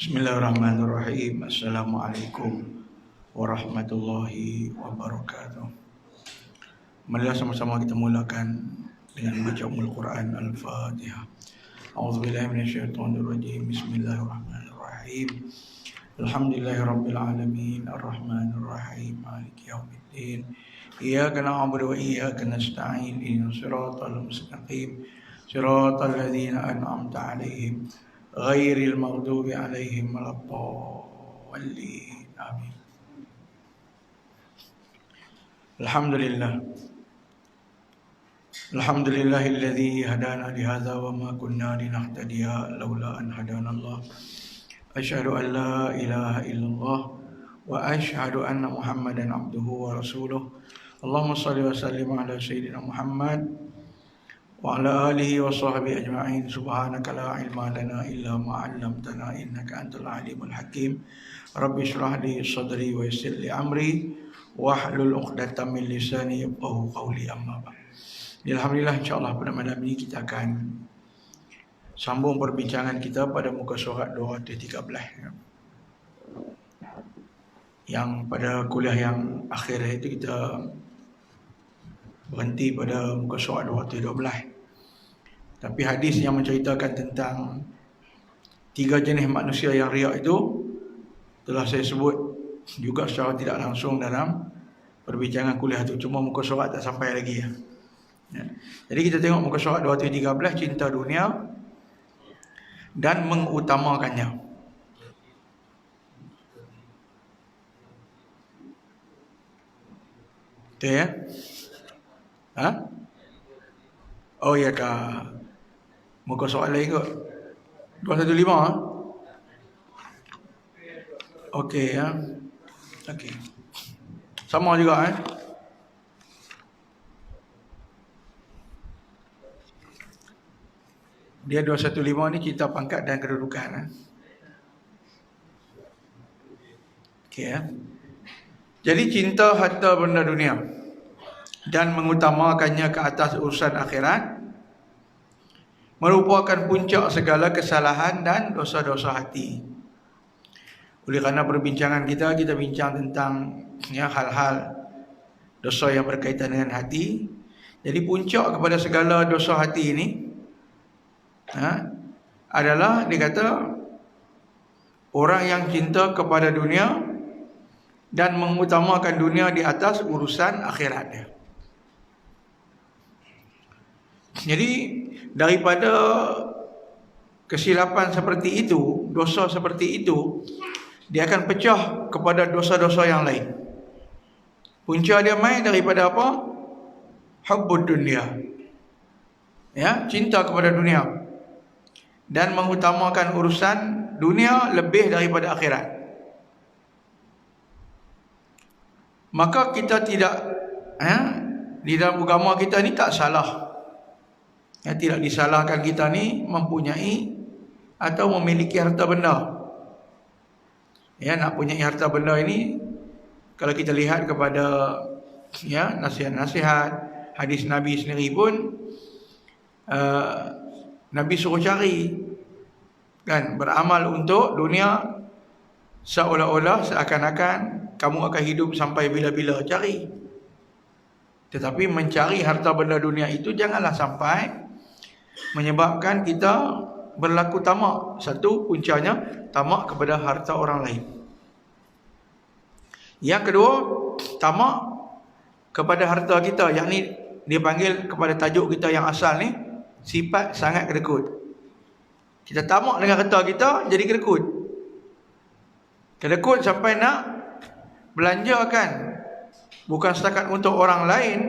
Bismillahirrahmanirrahim. Assalamualaikum warahmatullahi wabarakatuh. Marilah sama-sama kita mulakan dengan baca Ummul Quran Al-Fatihah. A'udzubillahi minasyaitonirrajim. Bismillahirrahmanirrahim. Alhamdulillahirabbil alamin arrahmanirrahim maliki yaumiddin. Iyyaka na'budu wa iyyaka nasta'in ihdinas siratal mustaqim siratal ladzina an'amta 'alaihim ghairil maghdubi 'alaihim waladdallin. Amin. Alhamdulillahilladzi hadana li hadza wa ma kunna linahtadiya laula an hadanallah. Asyhadu an la ilaha illallah wa asyhadu anna Muhammadan abduhu wa rasuluh. Allahumma shalli wa sallim ala sayyidina Muhammad wa ala alihi wa sahbihi ajma'in. Subhanaka la ilma lana illa ma 'allamtana innaka antal alimul hakim. Rabbi shrah li sadri wa yassir li amri wahlul 'uqdatam min lisani yafqahu qawli. Amma ba'd. Alhamdulillah, insyaallah pada malam ini kita akan sambung perbincangan kita pada muka surat 213. Yang pada kuliah yang akhir itu kita berhenti pada muka surat 212. Tapi hadis yang menceritakan tentang 3 jenis manusia yang riak itu telah saya sebut juga secara tidak langsung dalam perbincangan kuliah itu. Cuma muka surat tak sampai lagi ya. Jadi kita tengok muka surat 213, cinta dunia dan mengutamakannya. Betul ya? Oh ya kak. Muka soal lain kot. 215 Okey ya. Okey. Sama juga Dia 215 ni cerita pangkat dan kedudukan Okey ya. Jadi cinta harta benda dunia dan mengutamakannya ke atas urusan akhirat merupakan puncak segala kesalahan dan dosa-dosa hati. Oleh kerana perbincangan kita bincang tentang hal-hal dosa yang berkaitan dengan hati. Jadi puncak kepada segala dosa hati ini adalah dikata orang yang cinta kepada dunia dan mengutamakan dunia di atas urusan akhiratnya. Jadi daripada kesilapan seperti itu, dosa seperti itu, dia akan pecah kepada dosa-dosa yang lain. Punca dia main daripada apa? Hubbud dunia. Ya, cinta kepada dunia dan mengutamakan urusan dunia lebih daripada akhirat. Maka kita tidak di dalam agama kita ni tak salah. Tidak disalahkan kita ni mempunyai atau memiliki harta benda. Nak punya harta benda ini, kalau kita lihat kepada nasihat-nasihat hadis Nabi sendiri pun Nabi suruh cari beramal untuk dunia seolah-olah seakan-akan kamu akan hidup sampai bila-bila cari. Tetapi mencari harta benda dunia itu janganlah sampai menyebabkan kita berlaku tamak. Satu puncanya tamak kepada harta orang lain. Yang kedua, tamak kepada harta kita, yakni dia panggil kepada tajuk kita yang asal ni, sifat sangat kedekut. Kita tamak dengan harta kita, jadi kedekut. Kedekut sampai nak belanjakan bukan setakat untuk orang lain,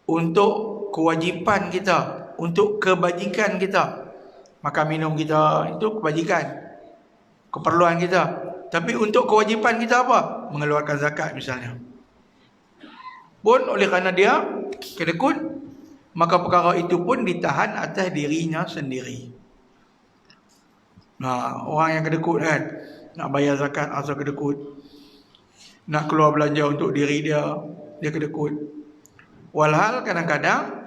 untuk kewajipan kita, untuk kebajikan kita. Makan minum kita itu kebajikan, keperluan kita. Tapi untuk kewajipan kita apa? Mengeluarkan zakat misalnya. Pun oleh kerana dia kedekut, maka perkara itu pun ditahan atas dirinya sendiri. Orang yang kedekut nak bayar zakat asal kedekut, nak keluar belanja untuk diri dia kedekut. Walhal kadang-kadang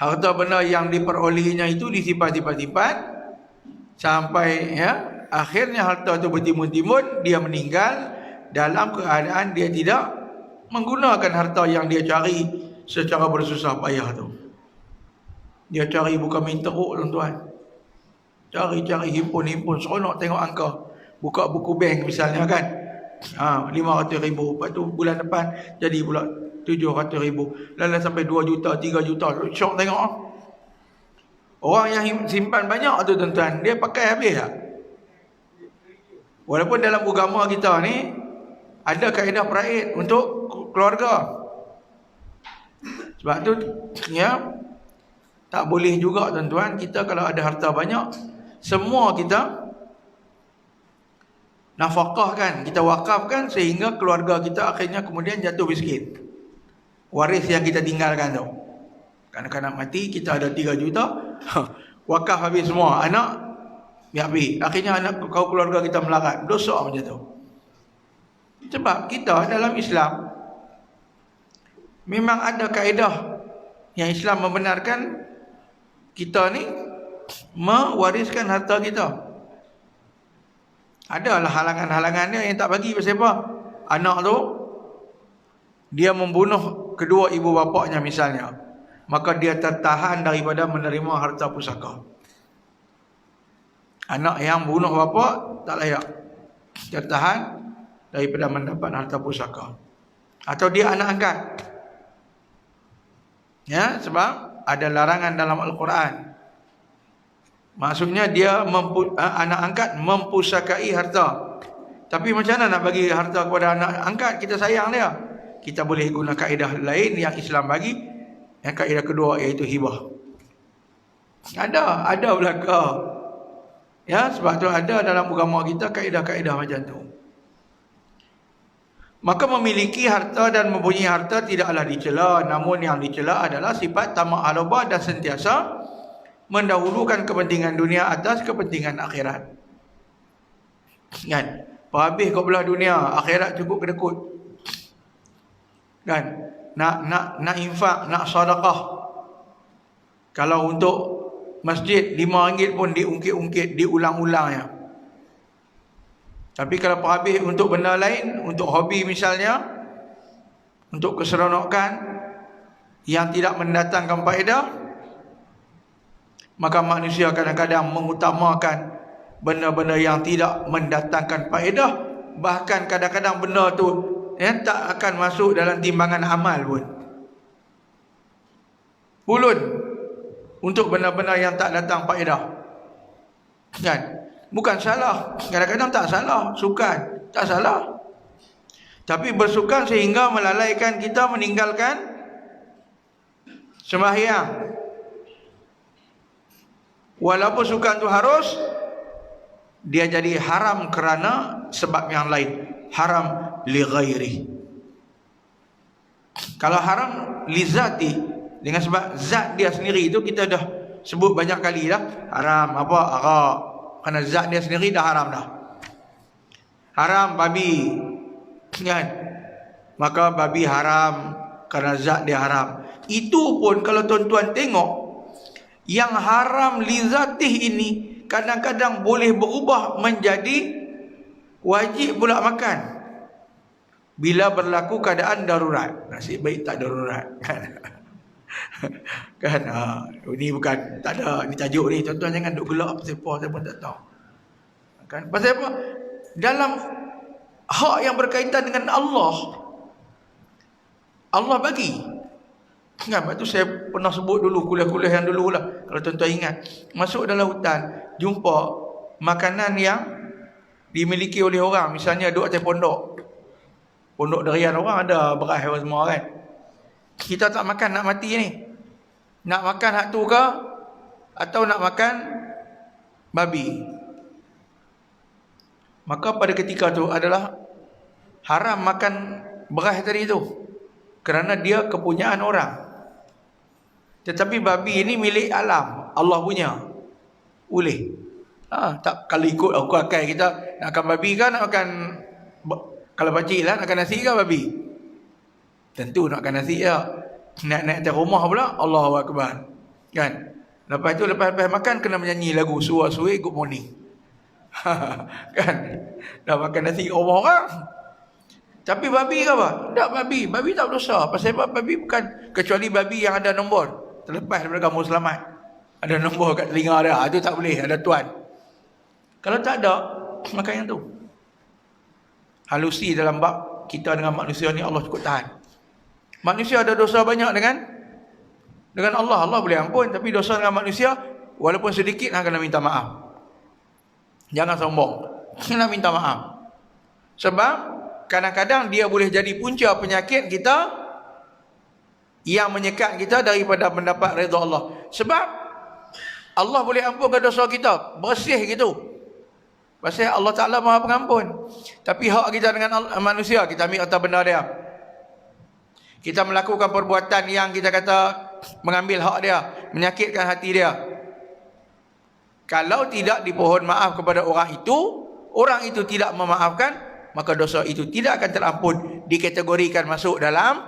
harta benda yang diperolehnya itu disifat-sifat Sampai akhirnya harta itu bertimbun-timbun, dia meninggal dalam keadaan dia tidak menggunakan harta yang dia cari secara bersusah payah tu. Dia cari bukan main teruk, tuan-tuan. Cari-cari, himpun-himpun, seronok tengok angka. Buka buku bank misalnya kan, 500,000. Lepas tu bulan depan jadi pula 700,000. Lalu sampai 2 juta, 3 juta. Syok tengok. Orang yang simpan banyak tu, tuan-tuan, dia pakai habis tak? Walaupun dalam agama kita ni ada kaedah peraid untuk keluarga. Sebab tu tak boleh juga, tuan-tuan, kita kalau ada harta banyak, semua kita nafkahkan, kita wakafkan sehingga keluarga kita akhirnya kemudian jatuh miskin. Waris yang kita tinggalkan tu, kanak-kanak mati, kita ada 3 juta, wakaf habis semua, anak habis, akhirnya anak kau keluarga kita melarat, dosa macam tu. Sebab kita dalam Islam memang ada kaedah yang Islam membenarkan kita ni mewariskan harta kita. Adalah halangan-halangan dia yang tak bagi. Pasal apa? Anak tu dia membunuh kedua ibu bapaknya misalnya, maka dia tertahan daripada menerima harta pusaka. Anak yang bunuh bapa tak layak, tertahan daripada mendapat harta pusaka. Atau dia anak angkat, sebab ada larangan dalam Al-Quran. Maksudnya dia anak angkat mempusakai harta. Tapi macam mana nak bagi harta kepada anak angkat? Kita sayang dia. Kita boleh guna kaedah lain yang Islam bagi. Yang kaedah kedua iaitu hibah. Ada belaka. Sebab tu ada dalam agama kita kaedah-kaedah macam tu. Maka memiliki harta dan mempunyai harta tidaklah dicela, namun yang dicela adalah sifat tamak halabah dan sentiasa mendahulukan kepentingan dunia atas kepentingan akhirat. Kan? Habis kau belah dunia, akhirat cukup kedekut. Kan? Nak infak, nak sedekah. Kalau untuk masjid RM5 pun diungkit-ungkit, diulang-ulangnya. Tapi kalau habis untuk benda lain, untuk hobi misalnya, untuk keseronokan yang tidak mendatangkan faedah, maka manusia kadang-kadang mengutamakan benda-benda yang tidak mendatangkan faedah. Bahkan kadang-kadang benda tu tak akan masuk dalam timbangan amal pun. Ulun untuk benda-benda yang tak datang faedah. Kan? Bukan salah, kadang-kadang tak salah, sukan, tak salah. Tapi bersukan sehingga melalaikan kita meninggalkan sembahyang. Walaupun sukan tu harus, dia jadi haram kerana sebab yang lain. Haram li ghairi. Kalau haram li zati, dengan sebab zat dia sendiri itu kita dah sebut banyak kali dah. Haram apa? Arak. Kerana zat dia sendiri dah haram dah. Haram babi, kan? Maka babi haram kerana zat dia haram. Itu pun kalau tuan-tuan tengok, yang haram li zatih ini kadang-kadang boleh berubah menjadi wajib pula makan bila berlaku keadaan darurat. Nasib baik tak darurat, kan? Kan, ini bukan, tak ada, ni tajuk ni, tuan-tuan jangan duk gelak pasal apa, saya pun tak tahu. Kan, pasal apa? Dalam hak yang berkaitan dengan Allah bagi. Kan, lepas tu saya pernah sebut dulu, kuliah-kuliah yang dulu lah, kalau tuan-tuan ingat, masuk dalam hutan, jumpa makanan yang dimiliki oleh orang, misalnya duduk atas pondok derian orang ada beras semua kan. Kita tak makan, nak mati ni. Nak makan hak tu ke? Atau nak makan babi? Maka pada ketika tu adalah haram makan beras tadi tu, kerana dia kepunyaan orang. Tetapi babi ini milik alam, Allah punya. Boleh. Tak, kalau ikut aku akan kita nak makan babi kan, nak makan, kalau pakcik lah nak makan nasi ke babi? Tentu nak makan nasi ya. Nak naik atas rumah pula, Allahu Akbar. Kan? Lepas tu lepas makan kena menyanyi lagu suar-suai good morning. Kan? Dah makan nasi orang. Tapi babi ke apa? Tak, babi tak berdosa. Pasal babi bukan, kecuali babi yang ada nombor terlepas daripada kamu selamat. Ada nombor kat telinga dia, itu tak boleh, ada tuan. Kalau tak ada, makan yang tu. Halusi dalam bab kita dengan manusia ni Allah cukup tahan. Manusia ada dosa banyak dengan Allah. Allah boleh ampun, tapi dosa dengan manusia walaupun sedikit kena minta maaf. Jangan sombong, kena minta maaf. Sebab kadang-kadang dia boleh jadi punca penyakit kita yang menyekat kita daripada mendapat redha Allah. Sebab Allah boleh ampunkan dosa kita, bersih gitu. Pasal Allah Ta'ala Maha Pengampun. Tapi hak kita dengan manusia, kita ambil atas benda dia. Kita melakukan perbuatan yang kita kata mengambil hak dia, menyakitkan hati dia. Kalau tidak dipohon maaf kepada orang itu tidak memaafkan, maka dosa itu tidak akan terampun, dikategorikan masuk dalam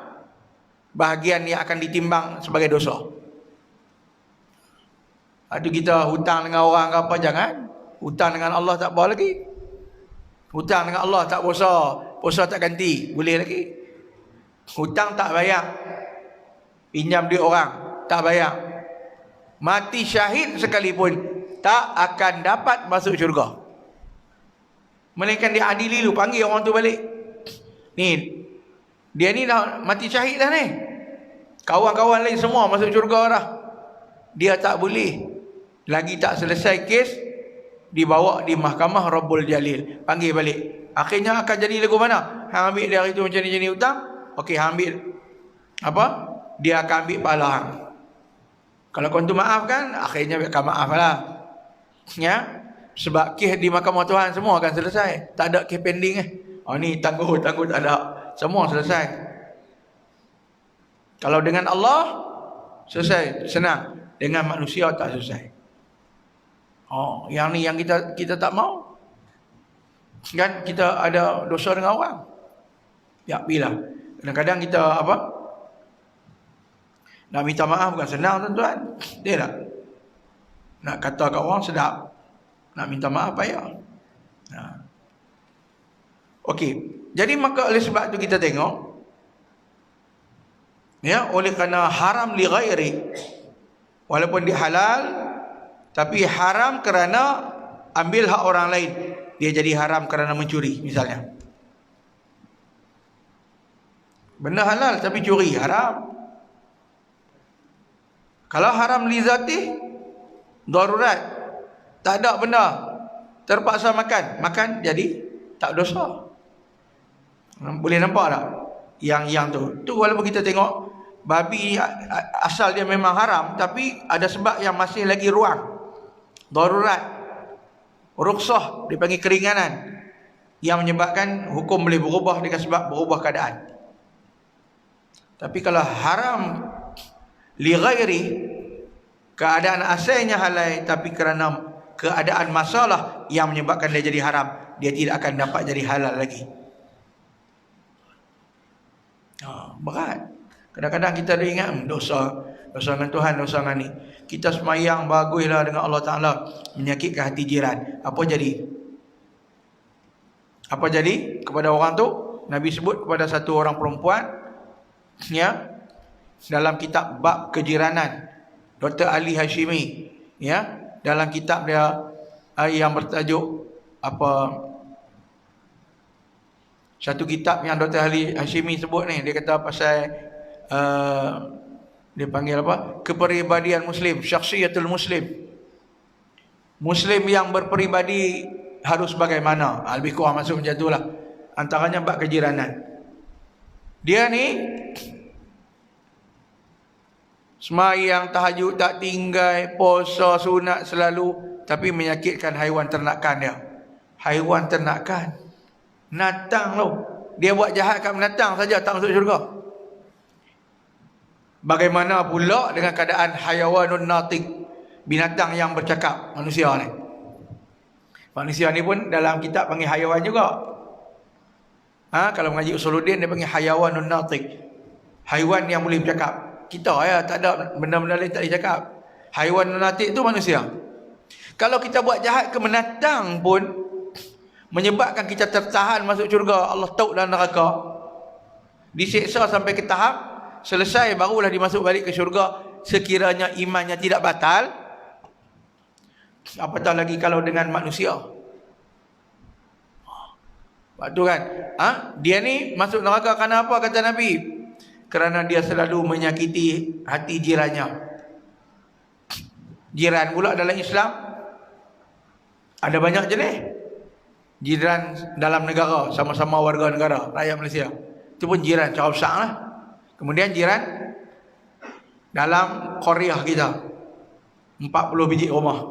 bahagian yang akan ditimbang sebagai dosa. Ada kita hutang dengan orang ke apa, jangan. Hutang dengan Allah tak boleh lagi. Hutang dengan Allah tak puasa tak ganti, boleh lagi. Hutang tak bayar, pinjam duit orang tak bayar, mati syahid sekalipun tak akan dapat masuk syurga. Melainkan dia adili dulu, panggil orang tu balik. Ni, dia ni dah mati syahid dah ni. Kawan-kawan lain semua masuk syurga dah. Dia tak boleh. Lagi tak selesai kes, dibawa di mahkamah Rabbul Jalil. Panggil balik. Akhirnya akan jadi lagu mana? Hang ambil dia hari tu macam ni hutang. Okey, hang ambil apa? Dia akan ambil pahala hang. Kalau kau tu maafkan, akhirnya akan maaf lah. Ya? Sebab kes di mahkamah Tuhan semua akan selesai. Tak ada kes pending Oh ni tangguh tak ada. Semua selesai. Kalau dengan Allah selesai, senang. Dengan manusia tak selesai. Oh, yang ni yang kita tak mau. Kan kita ada dosa dengan orang. Ya, bila. Kadang-kadang kita apa? Nak minta maaf bukan senang tuan-tuan. Dia tak? Nak kata kat orang sedap. Nak minta maaf payah. Okey. Jadi maka oleh sebab tu kita tengok, ya, oleh kerana haram li ghairi, walaupun dia halal, tapi haram kerana ambil hak orang lain. Dia jadi haram kerana mencuri misalnya. Benda halal tapi curi, haram. Kalau haram li zati, darurat, tak ada benda, terpaksa makan jadi tak dosa. Boleh nampak tak? Yang tu walaupun kita tengok babi asal dia memang haram, tapi ada sebab yang masih lagi ruang, darurat, rukhsah, dipanggil keringanan, yang menyebabkan hukum boleh berubah dengan sebab berubah keadaan. Tapi kalau haram li ghairi, keadaan asalnya halal, tapi kerana keadaan masalah yang menyebabkan dia jadi haram, dia tidak akan dapat jadi halal lagi. Berat. Kadang-kadang kita dah ingat dosa dengan Tuhan, dosa dengan ni. Kita semayang baguslah dengan Allah Ta'ala, menyakitkan hati jiran. Apa jadi? Apa jadi kepada orang tu? Nabi sebut kepada satu orang perempuan, ya, dalam kitab bab kejiranan, Dr. Ali Hashimi, ya, dalam kitab dia yang bertajuk apa, satu kitab yang Dr. Ali Hashimi sebut ni, dia kata pasal dia panggil apa? Kepribadian Muslim, syakhsiyatul Muslim. Muslim yang berperibadi harus bagaimana? Lebih kurang masuk macam itulah. Antaranya bab kejiranan. Dia ni semayang tahajud tak tinggal, puasa sunat selalu, tapi menyakitkan haiwan ternakan dia. Haiwan ternakan, binatang tu. Dia buat jahat kat binatang saja tak masuk syurga. Bagaimana pula dengan keadaan hayawanun natiq, binatang yang bercakap, manusia ni. Manusia ni pun dalam kitab panggil hayawan juga. Kalau mengaji Usuluddin dia panggil hayawanun natiq, haiwan yang boleh bercakap. Kita ya tak ada benda-benda lain tak boleh cakap. Haiwan lunatik tu manusia. Kalau kita buat jahat ke binatang pun menyebabkan kita tertahan masuk syurga, Allah tahu dalam neraka, diseksa sampai ke tahap selesai barulah dimasuk balik ke syurga sekiranya imannya tidak batal. Apatah lagi kalau dengan manusia. Waktu kan, dia ni masuk neraka kerana apa kata Nabi? Kerana dia selalu menyakiti hati jirannya. Jiran pula dalam Islam ada banyak jenis. Jiran dalam negara, sama-sama warga negara, rakyat Malaysia, itu pun jiran cara besar lah. Kemudian jiran dalam Korea kita, 40 biji rumah,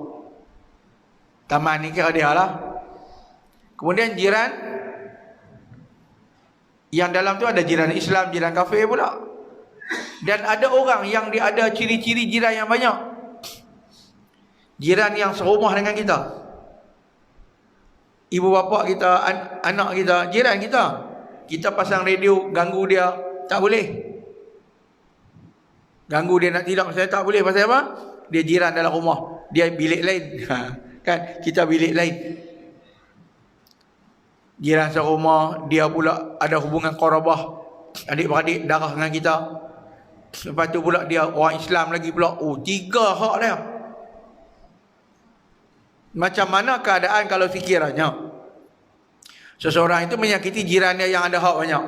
taman ni kira dia lah. Kemudian jiran yang dalam tu ada jiran Islam, jiran kafir pula. Dan ada orang yang dia ada ciri-ciri jiran yang banyak. Jiran yang serumah dengan kita, ibu bapa kita, anak kita, jiran kita. Kita pasang radio, ganggu dia, tak boleh. Ganggu dia nak tidur, saya tak boleh. Pasal apa? Dia jiran dalam rumah, dia bilik lain. Kan, kita bilik lain. Jiran serumah, dia pula ada hubungan qarabah, adik-beradik darah dengan kita. Lepas tu pula dia orang Islam lagi pula. Oh, 3 hak dia. Macam mana keadaan kalau fikirannya seseorang itu menyakiti jirannya yang ada hak banyak?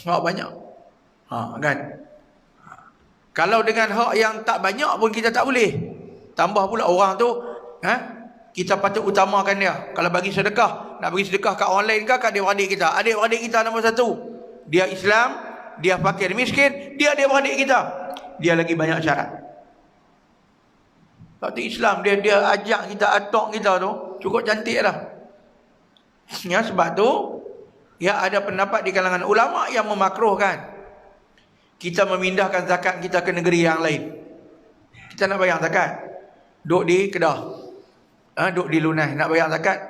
Hak banyak. Kan? Kalau dengan hak yang tak banyak pun kita tak boleh. Tambah pula orang tu, kita patut utamakan dia. Kalau bagi sedekah, nak bagi sedekah kat orang lain ke kat adik-beradik kita? Adik-beradik kita nombor 1. Dia Islam, dia fakir miskin, dia adik-beradik kita. Dia lagi banyak syarat. Waktu Islam dia ajak kita, atok kita tu cukup cantik dah. Ya, sebab tu ya ada pendapat di kalangan ulama yang memakruhkan kita memindahkan zakat kita ke negeri yang lain. Kita nak bayar zakat, duduk di Kedah, duduk di Lunai, nak bayar zakat.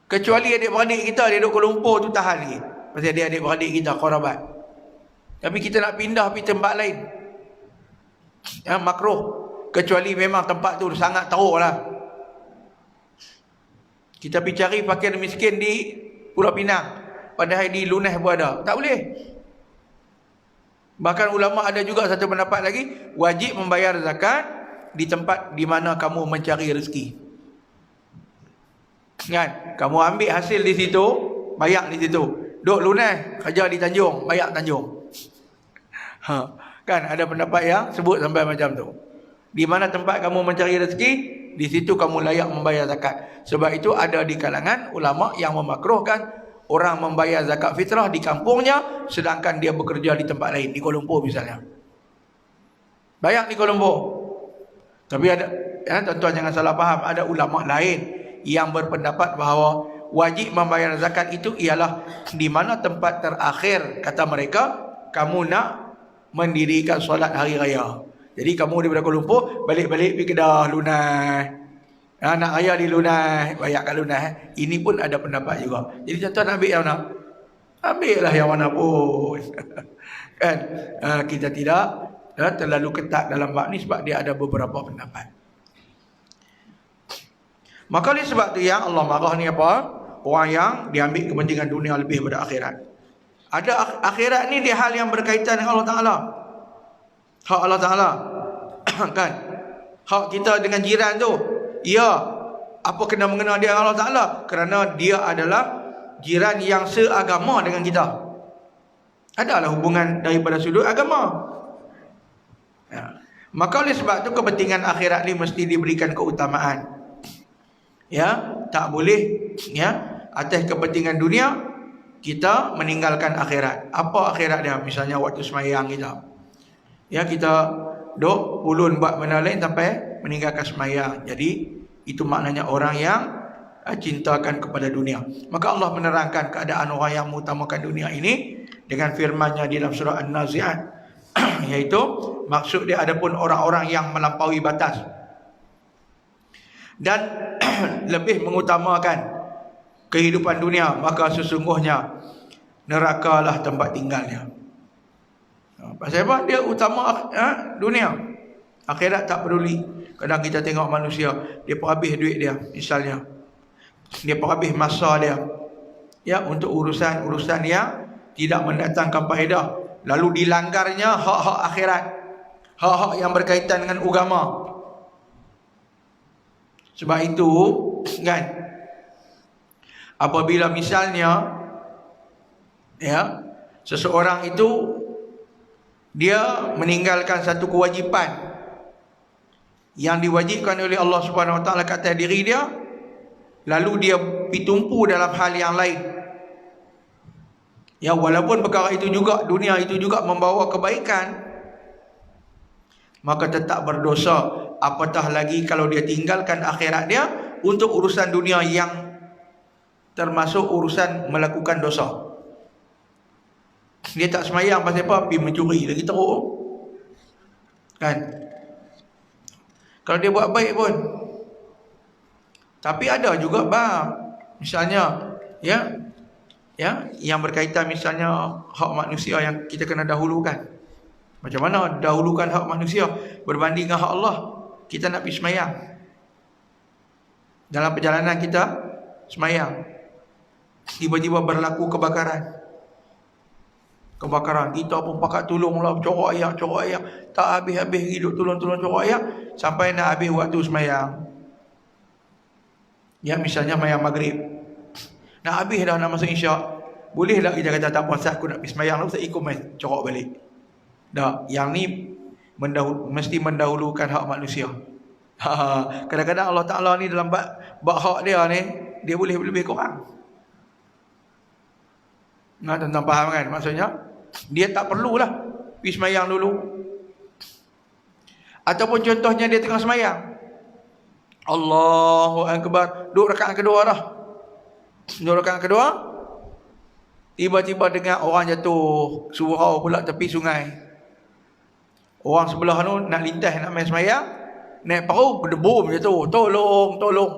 Kecuali adik-beradik kita, dia duduk Kuala Lumpur tu tahan lagi, pasal dia adik-beradik kita, qarabat. Tapi kita nak pindah pergi tempat lain, makruh. Kecuali memang tempat tu sangat teruk lah. Kita pergi cari fakir miskin di Pulau Pinang, padahal di Lunai pun ada. Tak boleh. Bahkan ulama ada juga satu pendapat lagi, wajib membayar zakat di tempat di mana kamu mencari rezeki. Kan? Kamu ambil hasil di situ, bayar di situ. Duk Lunai, kerja di Tanjung, bayar Tanjung. Kan ada pendapat yang sebut sampai macam tu. Di mana tempat kamu mencari rezeki, di situ kamu layak membayar zakat. Sebab itu ada di kalangan ulama yang memakruhkan orang membayar zakat fitrah di kampungnya sedangkan dia bekerja di tempat lain, di Kuala Lumpur misalnya. Bayar di Kuala Lumpur. Tapi ada, tuan-tuan jangan salah faham, ada ulama lain yang berpendapat bahawa wajib membayar zakat itu ialah di mana tempat terakhir kata mereka kamu nak mendirikan solat hari raya. Jadi kamu daripada Kuala Lumpur balik-balik pergi Kedah, Lunai, nak raya di Lunai, bayar kat Lunai. Ini pun ada pendapat juga. Jadi tuan-tuan ambil yang mana? Ambillah yang mana pun. Kan? Kita tidak terlalu ketat dalam bab ni sebab dia ada beberapa pendapat. Maka oleh sebab tu yang Allah marah ni apa? Orang yang diambil kepentingan dunia lebih daripada akhirat. Ada akhirat ni dia hal yang berkaitan dengan Allah Ta'ala. Hak Allah Ta'ala. Kan? Hak kita dengan jiran tu. Ya, apa kena mengena dia dengan Allah Ta'ala? Kerana dia adalah jiran yang seagama dengan kita. Adalah hubungan daripada sudut agama. Ya. Maka oleh sebab tu kepentingan akhirat ni mesti diberikan keutamaan. Ya, tak boleh ya atas kepentingan dunia kita meninggalkan akhirat. Apa akhirat dia? Misalnya waktu sembahyang kita. Ya, kita duk ulun buat benda lain sampai meninggalkan sembahyang. Jadi itu maknanya orang yang cintakan kepada dunia. Maka Allah menerangkan keadaan orang yang mengutamakan dunia ini dengan firman-Nya di dalam surah An-Nazi'at, yaitu maksud dia adapun orang-orang yang melampaui batas dan lebih mengutamakan kehidupan dunia, maka sesungguhnya nerakalah tempat tinggalnya. Pasal apa? Dia utama dunia. Akhirat tak peduli. Kadang kita tengok manusia, dia pun habis duit dia, misalnya. Dia pun habis masa dia, ya, untuk urusan-urusan yang tidak mendatangkan faedah. Lalu dilanggarnya hak-hak akhirat, hak-hak yang berkaitan dengan agama. Sebab itu, kan, apabila misalnya, ya, seseorang itu dia meninggalkan satu kewajipan yang diwajibkan oleh Allah Subhanahu Wa Taala ke atas diri dia, lalu dia pitumpu dalam hal yang lain, ya, walaupun perkara itu juga, dunia itu juga membawa kebaikan, maka tetap berdosa. Apatah lagi kalau dia tinggalkan akhirat dia untuk urusan dunia yang termasuk urusan melakukan dosa. Dia tak semayang pasal apa? Pergi mencuri lagi teruk, kan? Kalau dia buat baik pun. Tapi ada juga misalnya, ya, yang berkaitan misalnya hak manusia yang kita kena dahulukan. Macam mana dahulukan hak manusia berbanding dengan hak Allah? Kita nak pergi semayang, dalam perjalanan kita semayang, tiba-tiba berlaku kebakaran, kita pun pakat tolonglah, corok air, tak habis-habis hidup tolong corok air, sampai nak habis waktu semayang, ya, misalnya semayang maghrib, nak habis dah, nak masuk isyak. Boleh tak kita kata tak puas aku nak pergi semayang, lalu saya ikut main corok balik? Tak, yang ni mesti mendahulukan hak manusia. Kadang-kadang Allah Ta'ala ni dalam bab hak dia ni, dia boleh lebih kurang. Nah, tuan-tuan faham kan? Maksudnya dia tak perlulah pergi semayang dulu. Ataupun contohnya dia tengah semayang, Allahu Akbar, duduk rakaat kedua dah. Duduk rakaat kedua, tiba-tiba dengar orang jatuh surau pula tepi sungai. Orang sebelah tu nak lintas, nak main semayang, naik perahu, berdebum jatuh. Tolong.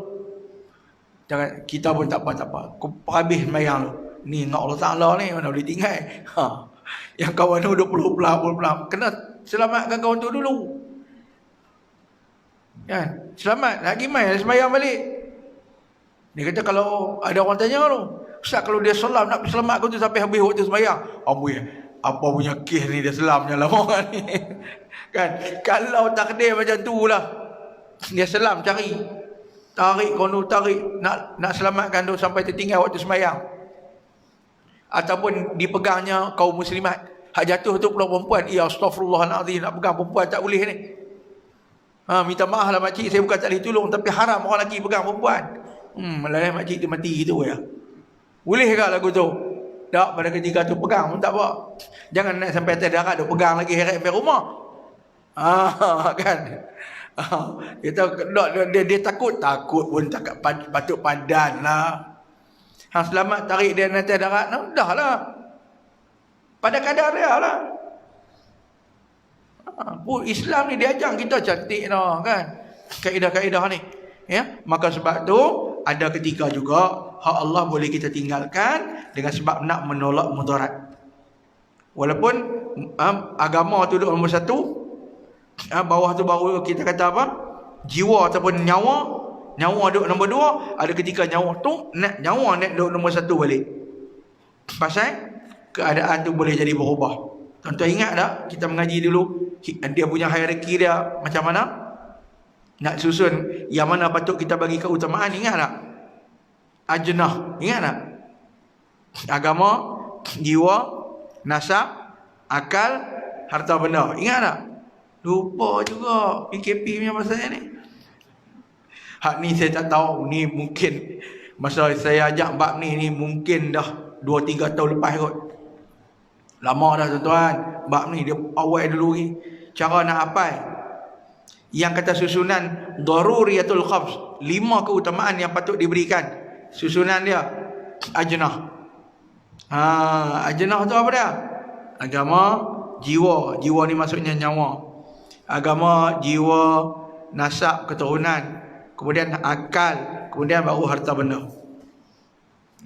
Jangan, kita pun tak apa. Habis semayang tu. Ni nak Allah Ta'ala ni, mana boleh tinggal. Yang kawan tu 20 pelam. Kena selamatkan kawan tu dulu, kan? Selamat, lagi main semayang balik. Dia kata kalau ada orang tanya tu, Ustaz, kalau dia selam, nak selamatkan tu sampai habis waktu semayang, apa punya kes ni, dia selamnya lama ni. Kan? Kalau takdir macam tu lah, dia selam, tarik kono, nak selamatkan tu sampai tertinggal waktu semayang. Ataupun dipegangnya kaum muslimat, hak jatuh tu pula perempuan, ya astagfirullahaladzim, nak pegang perempuan tak boleh ni. Minta maaf lah makcik, saya bukan tak boleh tolong, tapi haram orang lelaki pegang perempuan. Malah makcik tu mati gitu ya. Boleh ke lagu tu? Tak, pada ketika tu pegang pun tak apa. Jangan nak sampai atas darat tu pegang lagi heret sampai rumah. Kan? Dia takut pun tak patut padan lah. Hang selamat tarik dia atas darat, dah lah. Pada kadar dia lah. Islam ni dia ajar kita cantik dah, kan? Kaedah-kaedah ni. Ya, maka sebab tu ada ketika juga hak Allah boleh kita tinggalkan dengan sebab nak menolak mudarat. Walaupun agama tu duduk nombor satu, bawah tu baru kita kata apa? Jiwa ataupun nyawa duduk nombor dua. Ada ketika nyawa naik duduk nombor satu balik. Pasal keadaan tu boleh jadi berubah. Tuan-tuan ingat tak kita mengaji dulu dia punya hierarki dia macam mana? Nak susun yang mana patut kita bagi keutamaan, ingat tak? Ajnah, ingat tak? Agama, jiwa, nasab, akal, harta benda, ingat tak? Lupa juga PKP punya pasal ni. Hak ni saya tak tahu, ni mungkin masa saya ajak bab ni mungkin dah 2-3 tahun lepas kot. Lama dah tuan-tuan. Bab ni dia awal dulu ni. Cara nak hafal, yang kata susunan daruriyatul khams, 5 keutamaan yang patut diberikan. Susunan dia ajnah. Ajnah tu apa dia? Agama, jiwa ni maksudnya nyawa. Agama, jiwa, nasab, keturunan, kemudian akal, kemudian baru harta benda.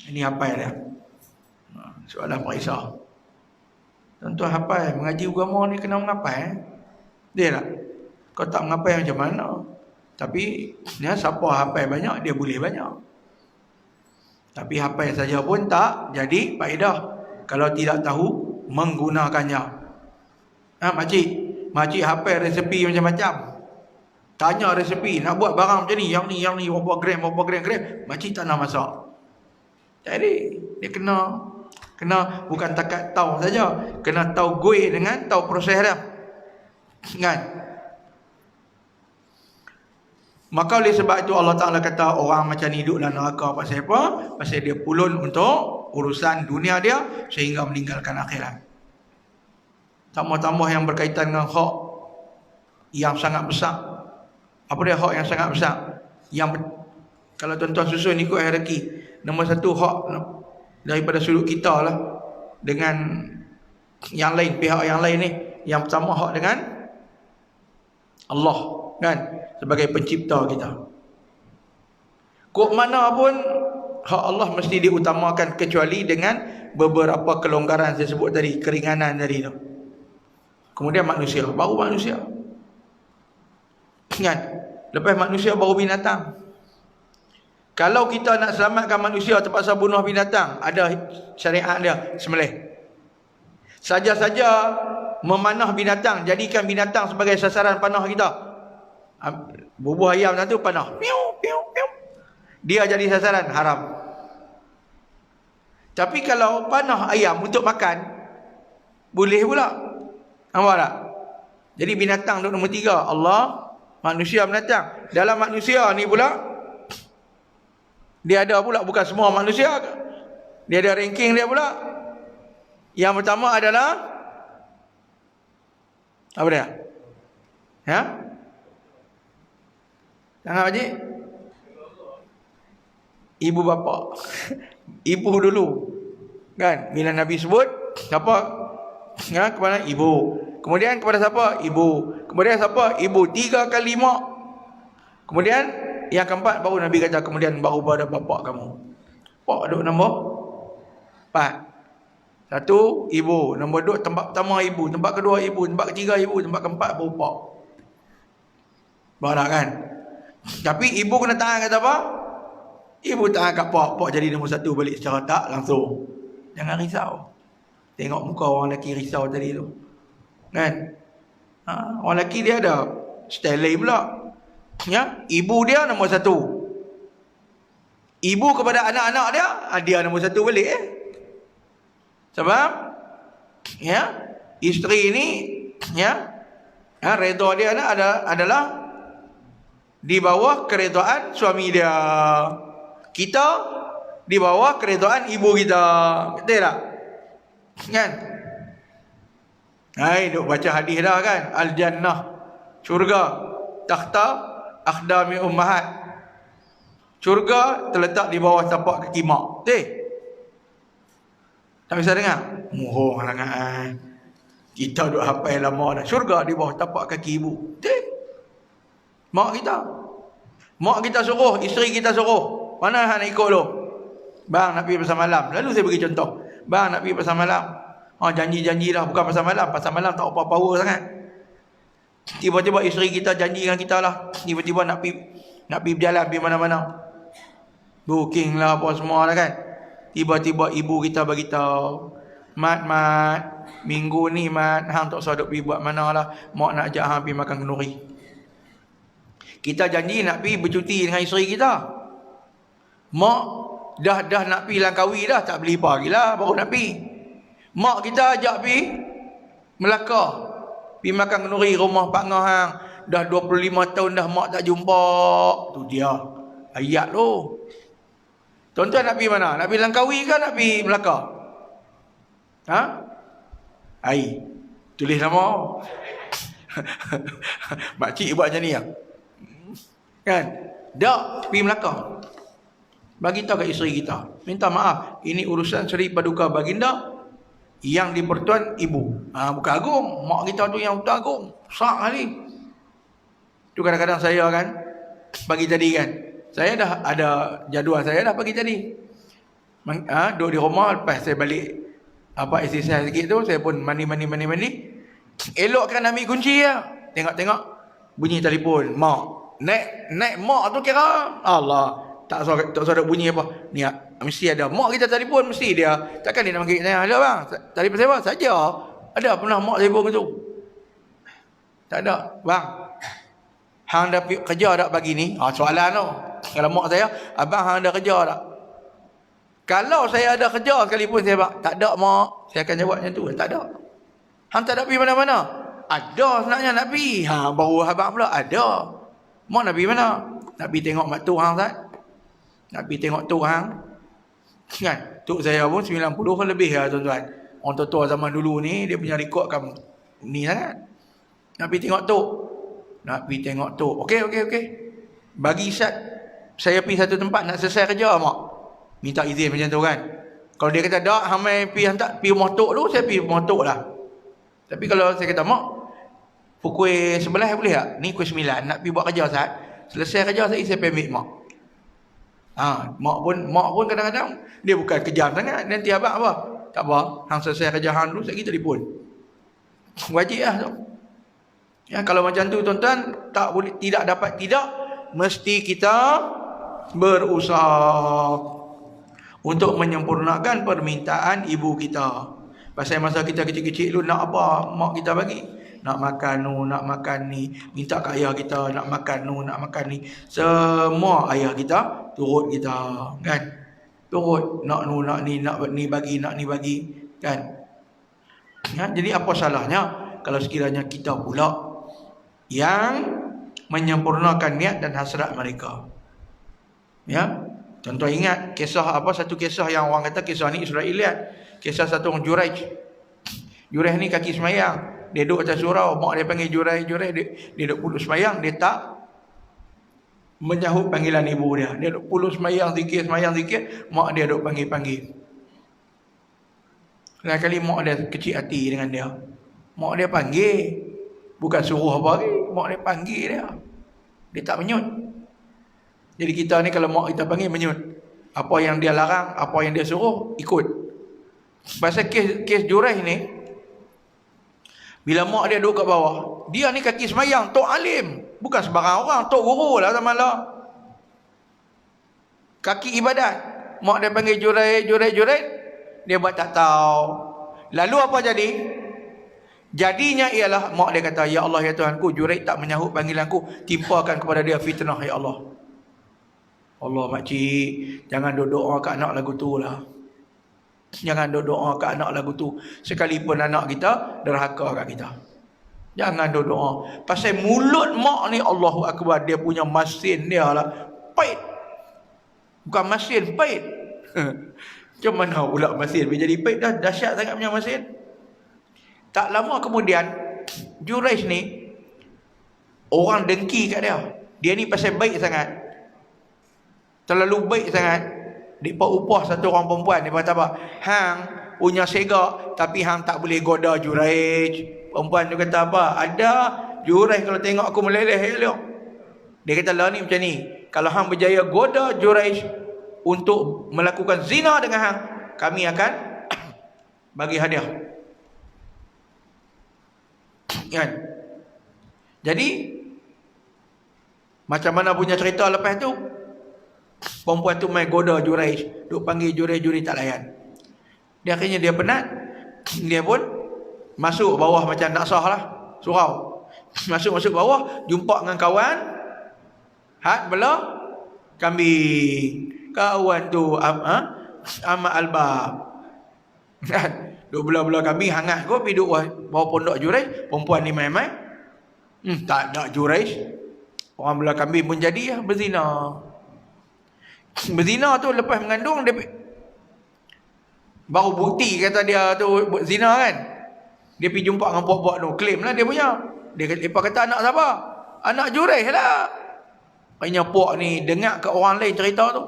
Ini apa dia? Soalan Pak Isa. Tuan-tuan hafal, mengaji agama ni kena menghafal. Dia tak? Kau tak menghafal macam mana? Tapi ya, siapa hafal banyak, dia boleh banyak. Tapi hafal saja pun tak jadi faedah kalau tidak tahu menggunakannya. Makcik hafal resepi macam-macam. Tanya resepi, nak buat barang macam ni, yang ni, berapa gram, makcik tak nak masak. Jadi, dia kena bukan takat tahu saja, kena tahu goi dengan tahu proses dia. Kan? Maka oleh sebab itu Allah Ta'ala kata orang macam ni duduk dalam neraka pasal apa? Pasal dia pulun untuk urusan dunia dia sehingga meninggalkan akhirat. Tambah-tambah yang berkaitan dengan hak yang sangat besar. Apa dia hak yang sangat besar? Kalau tuan-tuan susun ikut hierarki, nombor satu hak daripada sudut kita lah dengan yang lain, pihak yang lain ni. Yang pertama hak dengan Allah, kan, sebagai pencipta kita. Kok mana pun hak Allah mesti diutamakan kecuali dengan beberapa kelonggaran saya sebut tadi, keringanan tadi tu. Kemudian manusia, baru manusia. Kan? Lepas manusia baru binatang. Kalau kita nak selamatkan manusia terpaksa bunuh binatang, ada syariat dia, sembelih. Saja-saja memanah binatang, jadikan binatang sebagai sasaran panah kita. Bubuh ayam tu panah. Piu, piu, piu. Dia jadi sasaran, haram. Tapi kalau panah ayam untuk makan, boleh pula. Nampak tak? Jadi binatang tu nombor 3. Allah, manusia, binatang. Dalam manusia ni pula, dia ada pula, bukan semua manusia, dia ada ranking dia pula. Yang pertama adalah apa dia? Ya? Jangan pakcik. Ibu bapa. Ibu dulu. Kan? Bila Nabi sebut, siapa? Ya, kepada ibu. Kemudian kepada siapa? Ibu. Kemudian siapa? Ibu. 3 kali mak. Kemudian yang keempat baru Nabi kata, kemudian baru pada bapa kamu. Pak duduk nombor 4. 1 ibu, nombor 2 tempat pertama ibu, tempat kedua ibu, tempat ketiga ibu, tempat keempat baru pak. Barak kan? Tapi ibu kena tahan kata apa? Ibu tahan kat pak, pak jadi nombor 1 balik secara tak langsung. Jangan risau. Tengok muka orang lelaki risau tadi tu. Kan? Orang lelaki dia ada style lain pula. Ya, ibu dia nombor 1. Ibu kepada anak-anak dia, dia nombor 1 balik Sebab ya, isteri ni ya, redha dia adalah di bawah keredaan suami dia. Kita di bawah keredaan ibu kita. Betul tak? Kan? Hai, duk baca hadis dah kan? Al-jannah, syurga, takhta akhdami ummahat. Syurga terletak di bawah tapak kaki mak. Betul? Tak bisa dengar? Mohon sangat. Kita duk hafal lama dah. Syurga di bawah tapak kaki ibu. Betul? Mak kita. Mak kita suruh, isteri kita suruh. Mana nak ikut lu? Bang, nak pergi pasar malam. Lalu saya bagi contoh. Bang, nak pergi pasar malam. Janji-janji dah. Bukan pasar malam. Pasar malam tak apa power sangat. Tiba-tiba isteri kita janji dengan kita lah. Tiba-tiba nak pergi berjalan, pergi mana-mana. Booking lah apa semua lah kan. Tiba-tiba ibu kita beritahu, Mat, minggu ni Mat, hang tak usah duk pergi buat mana lah. Mak nak ajak hang pergi makan kenduri. Kita janji nak pergi bercuti dengan isteri kita. Mak dah nak pergi Langkawi dah, tak beli apa lagi lah, baru nak pergi. Mak kita ajak pergi Melaka, pergi makan kenduri rumah Pak Ngah hang. Dah 25 tahun dah mak tak jumpa. Tu dia ayat tu. Tuan-tuan nak pergi mana? Nak pergi Langkawi ke nak pergi Melaka? Ai, tulis nama. Makcik buat macam ni ya. Kan? Dak pergi Melaka. Bagi tahu kat isteri kita, minta maaf, ini urusan Seri Paduka Baginda yang dipertuan ibu. Bukan agung, mak kita tu yang betul agung. Sak kali. Tu kadang-kadang saya kan pagi tadi kan. Saya dah ada jadual, saya dah pagi tadi. Duduk di rumah, lepas saya balik Apa exercise sikit tu, saya pun mandi. Elokkan ambil kunci ya. Tengok bunyi telefon mak. Naik mak tu kira Allah. Tak suara bunyi apa. Ni mesti ada mak kita telefon, mesti dia. Takkan dia nak panggil saya, "Ada bang, telefon saya saja." Ada pernah mak telefon gitu? Tak ada. Bang, hang dah kerja tak pagi ni? Soalan tu. Kalau mak saya, "Abang hang ada kerja tak?" Kalau saya ada kerja sekalipun, saya bang, "Tak ada mak." Saya akan jawab macam tu. Tak ada. Hang tak nak pergi mana-mana? Ada sebenarnya nak pergi. Baru abang pula ada. Mak nak pergi mana? Nak pergi tengok mak tok hang tak? Nak pergi tengok tok hang. Kan? Tok saya pun 90 kan lebih lah tuan-tuan. Orang tua-tua zaman dulu ni, dia punya rekod kan ni sangat. Nak pergi tengok tok. Nak pergi tengok tok. Okey. Bagi syarat saya pergi satu tempat nak selesai kerja mak. Minta izin macam tu kan. Kalau dia kata tak, hang mai pergi rumah tok tu, saya pergi rumah tok lah. Tapi kalau saya kata mak, pukul 11 boleh tak? Ni pukul 9 nak pergi buat kerja saat. Selesai kerja saya pergi ambil mak. Mak pun kadang-kadang dia bukan kejam sangat. Nanti abang apa? Tak apa. Hang selesai kerja hang dulu, saya pergi telefon. Wajib lah tu. Ya, kalau macam tu tuan-tuan, tidak dapat mesti kita berusaha untuk menyempurnakan permintaan ibu kita. Pasal masa kita kecil-kecil dulu, nak apa mak kita bagi? Nak makan ni, minta kat ayah kita nak makan ni. Semua ayah kita turut kita, kan? Turut nak ni bagi kan? Ya, jadi apa salahnya kalau sekiranya kita pula yang menyempurnakan niat dan hasrat mereka. Ya. Contoh ingat satu kisah yang orang kata kisah ni Israeliat. Kisah satu orang Juraij. Juraij ni kaki semayang. Dia duduk atas surau, mak dia panggil Juraij, dia duduk puluh semayang, dia tak menyahut panggilan ibu dia. Dia duduk puluh semayang zikir, mak dia duduk panggil. Kali mak dia kecil hati dengan dia. Mak dia panggil, bukan suruh apa lagi, mak dia panggil dia. Dia tak menyut. Jadi kita ni kalau mak kita panggil menyut. Apa yang dia larang, apa yang dia suruh, ikut. Pasal kes Juraij ni, bila mak dia duduk kat bawah, dia ni kaki semayang, tok alim, bukan sembarang orang, tok guru lah sama lah. Kaki ibadat. Mak dia panggil Juraij, dia buat tak tahu. Lalu apa jadi? Jadinya ialah mak dia kata, "Ya Allah, ya Tuhanku, Juraij tak menyahut panggilanku, timpakan kepada dia fitnah, ya Allah." Allah, makcik, jangan doa kat anak lagu tu lah. Jangan doa kat anak lagu tu. Sekalipun anak kita derhaka kat kita, jangan doa. Pasal mulut mak ni, Allahu Akbar, dia punya masin dia lah pahit. Bukan masin, pahit. Macam mana pula masin jadi pahit? Dah dahsyat sangat punya masin. Tak lama kemudian, Juraij ni orang dengki kat dia. Dia ni pasal baik sangat, terlalu baik sangat. Dia upah satu orang perempuan. Dia kata apa? Hang punya segak, tapi hang tak boleh goda Juraij. Perempuan tu kata apa? Ada. Juraij kalau tengok aku meleleh elok. Dia kata lah ni macam ni, kalau hang berjaya goda Juraij untuk melakukan zina dengan hang, kami akan bagi hadiah. Kan? Jadi macam mana punya cerita lepas tu? Perempuan tu main goda Juraij, duk panggil Juraij tak layan. Dia akhirnya dia penat, dia pun masuk bawah macam nak sah lah, surau. Masuk bawah, jumpa dengan kawan, hat belah kambing. Kawan tu Ahmad Albab. Duk belah-belah kambing, hangat kau pergi duk bawah pondok Juraij. Perempuan ni main-main, tak ada Juraij. Orang belah kambing pun jadi lah, berzina tu lepas mengandung, dia baru bukti kata dia tu buat zina kan. Dia pergi jumpa dengan puak-puak tu, claim lah dia punya. Dia kata anak siapa? Anak Juraij lah. Kayaknya puak ni dengar ke orang lain cerita tu.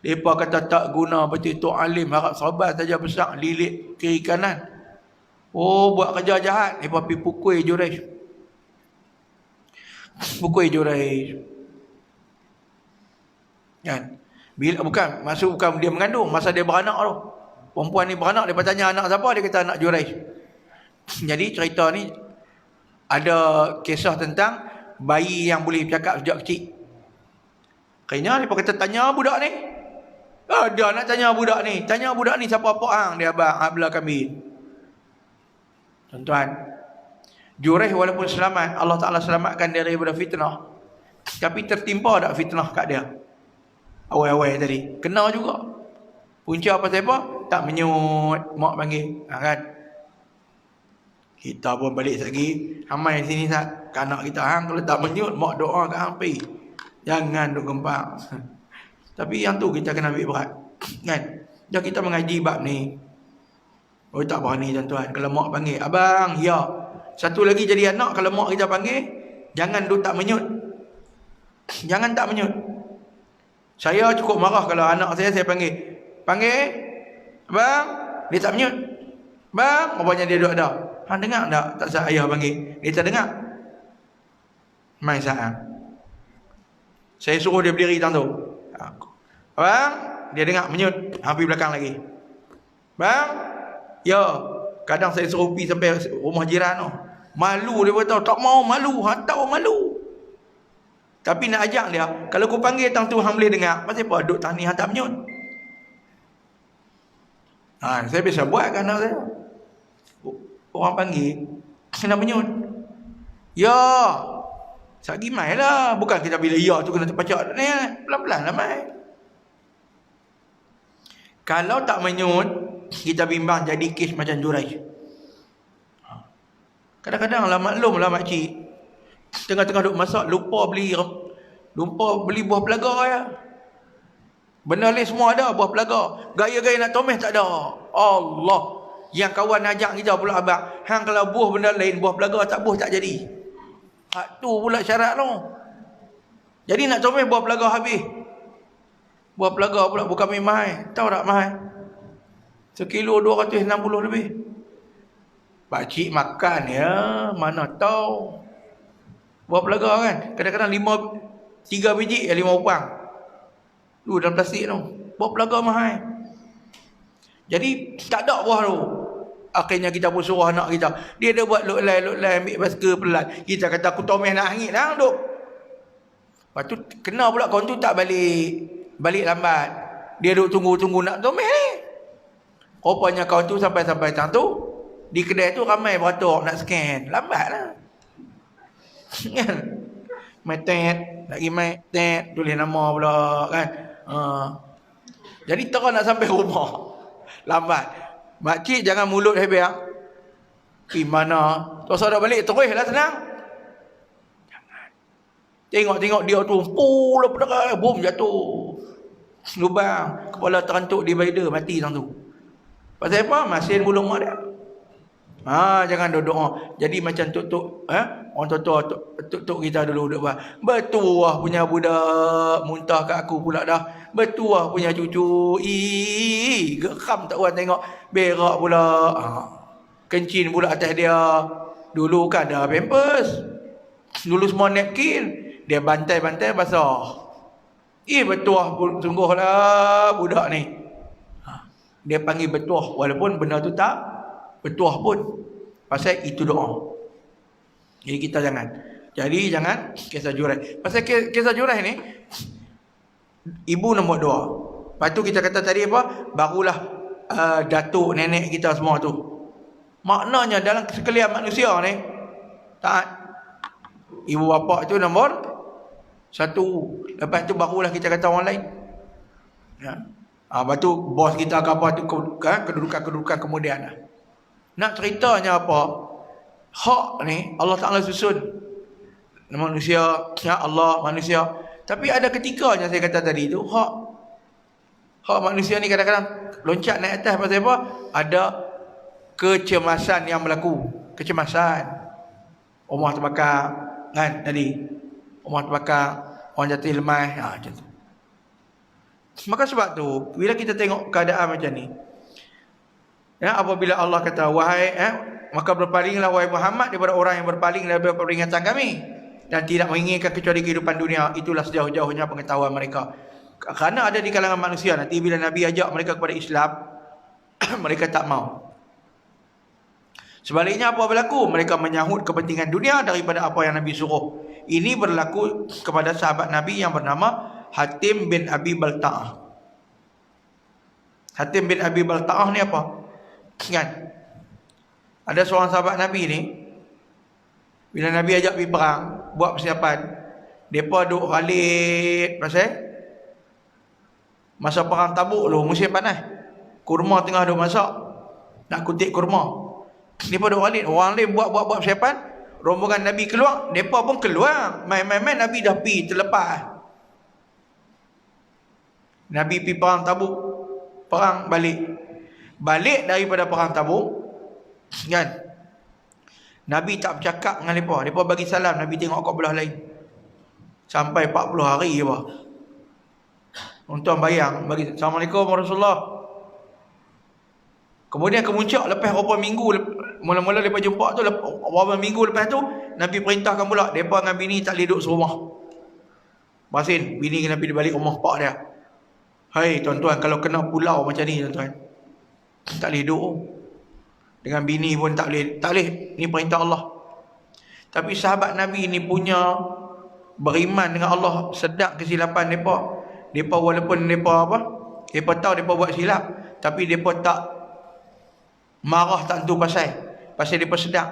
Mereka kata tak guna betul tu alim, harap sabar saja besar, lilit kiri kanan. Oh, buat kerja jahat. Mereka pergi pukul Juraij. Kan? Bila bukan dia mengandung, masa dia beranak tu. Perempuan ni beranak, dia tanya anak siapa, dia kata anak Juraij. Jadi cerita ni ada kisah tentang bayi yang boleh bercakap sejak kecil. Akhirnya dia kata tanya budak ni. Dia nak tanya budak ni siapa apa hang, dia abang belah kambing. Tuan-tuan, Juraij walaupun selamat, Allah Ta'ala selamatkan dia daripada fitnah, tapi tertimpa tak fitnah kat dia awal-awal tadi, kena juga. Punca apa siapa? Tak menyut, mak panggil, kan? Kita pun balik lagi, ramai sini sat, anak kita hang kalau tak menyut, mak doa kat hang pergi, jangan duk gempak. Tapi yang tu kita kena ambil berat, kan? Dah kita mengaji bab ni, oh tak berani tuan-tuan. Kalau mak panggil, abang, ya. Satu lagi jadi anak, kalau mak kita panggil, jangan duk tak menyut. Jangan tak menyut. Saya cukup marah kalau anak saya panggil, abang, dia tak menyut. Bang, rupanya dia duduk ada. Hang dengar tak sah ayah panggil? Dia tak dengar. Main sahang. Saya suruh dia berdiri tang tu. Abang, dia dengar menyut. Hang pergi belakang lagi. Bang, ya. Kadang saya suruh pergi sampai rumah jiran tu. Malu dia beritahu, tak mau malu, hang tahu malu. Tapi nak ajak dia, kalau kau panggil tang tu hang boleh dengar. Pasal apa duk tang ni hang tak menyut? Saya biasa buat kan anak saya. Orang panggil, kena menyut. Ya. Sagi mai lah. Bukan kita bila ya tu kena terpacak. Ni pelan-pelan lah mai. Kalau tak menyut, kita bimbang jadi kes macam Juraij. Kadang-kadang lah maklum lah makcik, tengah-tengah duk masak, lupa beli buah pelaga ya. Benda lain semua ada, buah pelaga. Gaya-gaya nak tomeh tak ada. Allah. Yang kawan ajak kita pula, abang, hang kalau buah benda lain, buah pelaga tak buah tak jadi. Tu pula syarat tu. Jadi nak tomeh buah pelaga habis. Buah pelaga pula bukan main mahal. Tahu tak mahal? Sekilo 260 lebih. Pakcik makan ya, mana tahu. Buah pelaga kan, kadang-kadang 3 biji 5 upang. Tu dalam plastik tu. Buah pelaga mahal. Jadi tak ada buah tu. Akhirnya kita pun suruh anak kita, dia dah buat loklai ambil basikal pelan. Kita kata aku tomeh nak hangit dah duk. Lepas tu kena pula kawan tu tak balik lambat. Dia duk tunggu nak tomeh ni. Rupanya kawan tu sampai tang tu, di kedai tu ramai beratur nak scan. Lambat lah. Kan? Metet, lagi metet, tulis nama pula kan. Jadi terus nak sampai rumah. Lambat. Makcik jangan mulut hebel. Pergi mana? Terus ada balik terus lah senang. Jangan. Tengok dia tu, pula pedara, bom jatuh. Lubang, kepala terantuk di rider, mati tang tu. Pasal apa? Masin bulu mak dia. Jangan doa. Jadi macam tuk-tuk, orang tuk-tuk kita dulu duk buat. Bertuah punya budak, muntah kat aku pula dah. Bertuah punya cucu. Geram tak orang tengok. Berak pula. Kencing pula atas dia. Dulu kan ada pampers. Dulu semua napkin. Dia bantai-bantai basah. Bertuah sungguhlah budak ni. Dia panggil bertuah walaupun benda tu tak bertuah pun. Pasal itu doa. Jadi kita jangan. Jangan kisah Juraij. Pasal kisah Juraij ni, ibu nak buat doa. Lepas tu kita kata tadi apa? Barulah datuk, nenek kita semua tu. Maknanya dalam sekalian manusia ni, taat. Ibu bapa tu nombor 1. Lepas tu barulah kita kata orang lain. Ya. Lepas tu bos kita ke apa tu, kedudukan kemudian lah. Nak ceritanya apa? Hak ni Allah Ta'ala susun. Manusia, ya Allah, manusia. Tapi ada ketikanya saya kata tadi tu, hak manusia ni kadang-kadang loncat naik atas pasal apa? Ada kecemasan yang berlaku. Kecemasan. Rumah terbakar, kan tadi. Rumah terbakar, orang jatuh lemah, macam tu. Maka sebab tu, bila kita tengok keadaan macam ni, ya, apabila Allah kata, maka berpalinglah wahai Muhammad daripada orang yang berpaling daripada peringatan kami dan tidak menginginkan kecuali kehidupan dunia. Itulah sejauh-jauhnya pengetahuan mereka. Kerana ada di kalangan manusia, nanti bila Nabi ajak mereka kepada Islam, mereka tak mau. Sebaliknya apa berlaku? Mereka menyahut kepentingan dunia daripada apa yang Nabi suruh. Ini berlaku kepada sahabat Nabi yang bernama Hatim bin Abi Balta'ah. Hatim bin Abi Balta'ah ni apa? Kan? Ada seorang sahabat Nabi ni, bila Nabi ajak pergi perang, buat persiapan, mereka duk ralit pasal masa perang Tabuk tu, musim panas. Kurma tengah duk masak, nak kutip kurma. Mereka duk ralit, orang lain buat persiapan, rombongan Nabi keluar, mereka pun keluar. Main-main Nabi dah pergi terlepas. Nabi pergi perang Tabuk, perang balik daripada perang Tabuk, kan? Nabi tak bercakap dengan mereka. Mereka bagi salam, Nabi tengok kat belah lain. Sampai 40 hari je bah. Tuan bayang, bagi Assalamualaikum Rasulullah. Kemudian kemuncak lepas beberapa minggu, mula-mula mereka jumpa tu, beberapa minggu lepas tu, Nabi perintahkan pula, mereka dengan bini tak boleh duduk serumah. Basin, bini kena pergi balik rumah pak dia. Hai tuan-tuan, kalau kena pulau macam ni tuan-tuan, tak boleh duduk. Dengan bini pun tak boleh. Ni perintah Allah. Tapi sahabat Nabi ni punya beriman dengan Allah, sedap kesilapan mereka. Mereka walaupun mereka tahu mereka buat silap, tapi mereka tak marah, tak tentu pasal mereka sedap.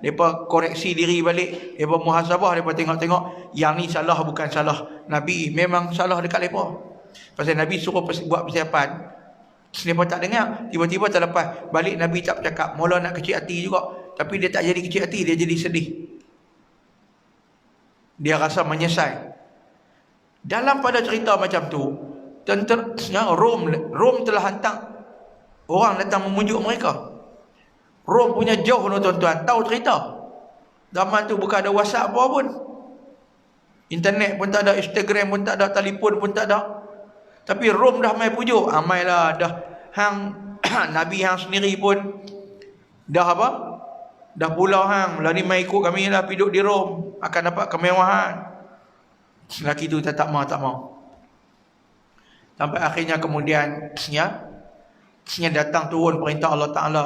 Mereka koreksi diri balik, mereka muhasabah, mereka tengok-tengok yang ni salah, bukan salah Nabi, memang salah dekat mereka. Pasal Nabi suruh buat persiapan, mereka tak dengar. Tiba-tiba terlepas balik, Nabi tak bercakap. Mula nak kecil hati juga, tapi dia tak jadi kecil hati, dia jadi sedih. Dia rasa menyesal. Dalam pada cerita macam tu, Rom telah hantar orang datang memujuk mereka. Rom punya jauh tuan-tuan, tahu cerita. Zaman tu bukan ada WhatsApp apa pun, internet pun tak ada, Instagram pun tak ada, telefon pun tak ada. Tapi Rom dah mai pujuk, amailah dah hang Nabi hang sendiri pun dah dah pulau hang, lah ni mai ikut kami lah, hidup di Rom akan dapat kemewahan. Lelaki tu tak mau. Sampai akhirnya kemudian datang turun perintah Allah Ta'ala.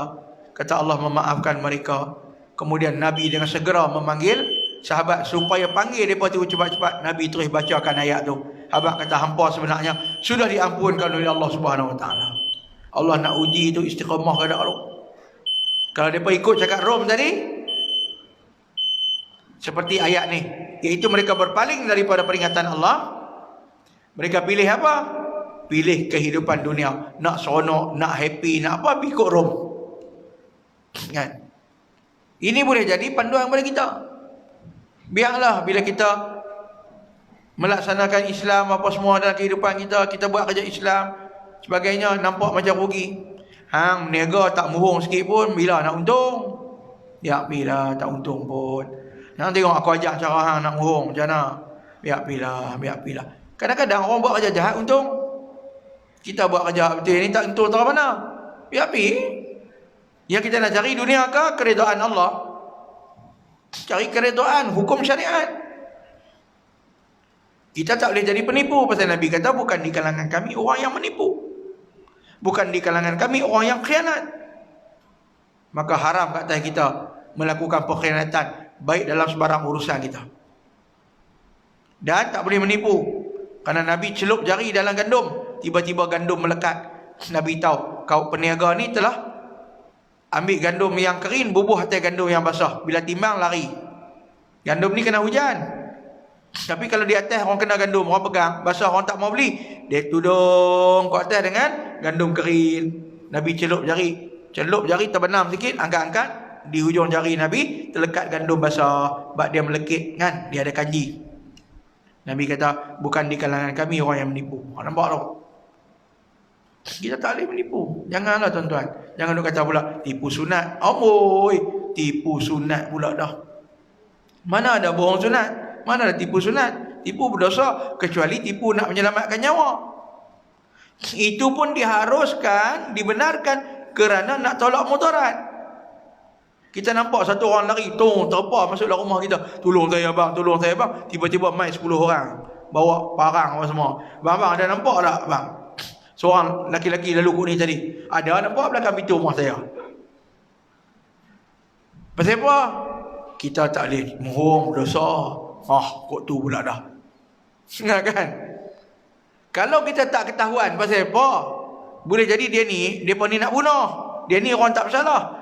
Kata Allah memaafkan mereka. Kemudian Nabi dengan segera memanggil sahabat supaya panggil mereka tu cepat-cepat. Nabi terus bacakan ayat tu. Abang kata hampa sebenarnya sudah diampunkan oleh Allah Subhanahu Wa Ta'ala. Allah nak uji tu istiqamah kepada Allah. Kalau mereka ikut cakap Rom tadi, seperti ayat ni, iaitu mereka berpaling daripada peringatan Allah. Mereka pilih apa? Pilih kehidupan dunia. Nak seronok, nak happy, nak apa, ikut Rom. Kan? Ini boleh jadi panduan kepada kita. Biarlah bila kita melaksanakan Islam apa semua dalam kehidupan kita, kita buat kerja Islam sebagainya, nampak macam rugi. Hang meniaga tak murung sikit pun, bila nak untung? Ya, bila tak untung pun. Jangan tengok aku ajak cara hang nak murung macam mana. Biar pilih. Kadang-kadang orang buat kerja jahat untung. Kita buat kerja betul ni tak untung tak mana. Biar pilih. Yang kita nak cari dunia ke keredaan Allah? Cari keredaan hukum syariat. Kita tak boleh jadi penipu. Pasal Nabi kata bukan di kalangan kami orang yang menipu, bukan di kalangan kami orang yang khianat. Maka haram kat atas kita melakukan pengkhianatan, baik dalam sebarang urusan kita. Dan tak boleh menipu. Kerana Nabi celup jari dalam gandum, tiba-tiba gandum melekat. Nabi tahu kau peniaga ni telah ambil gandum yang kering, bubuh atas gandum yang basah. Bila timbang lari. Gandum ni kena hujan. Tapi kalau di atas orang kena gandum, orang pegang, basah orang tak mau beli, dia tudung kat atas dengan gandum kering. Nabi celup jari terbenam sikit, angkat-angkat, di hujung jari Nabi terlekat gandum basah. Sebab dia melekit kan, dia ada kanji. Nabi kata bukan di kalangan kami orang yang menipu. Nampak tak? Kita tak boleh menipu. Janganlah tuan-tuan. Jangan duk kata pula tipu sunat. Amboi, tipu sunat pula dah. Mana ada bohong sunat? Mana ada tipu sunat? Tipu berdosa, kecuali tipu nak menyelamatkan nyawa. Itu pun diharuskan, dibenarkan kerana nak tolak mudarat. Kita nampak satu orang lari, terpah masuk dalam rumah kita. Tolong saya bang. Tiba-tiba mai 10 orang bawa parang apa semua. Bang ada nampak tak bang? Seorang laki-laki lalu kat ni tadi, ada nampak belakang pintu rumah saya. Pasal apa? Kita tak boleh mohong dosa. Kok tu pula dah. Nah kan? Kalau kita tak ketahuan pasal apa, boleh jadi dia ni, depa ni nak bunuh. Dia ni orang tak bersalah.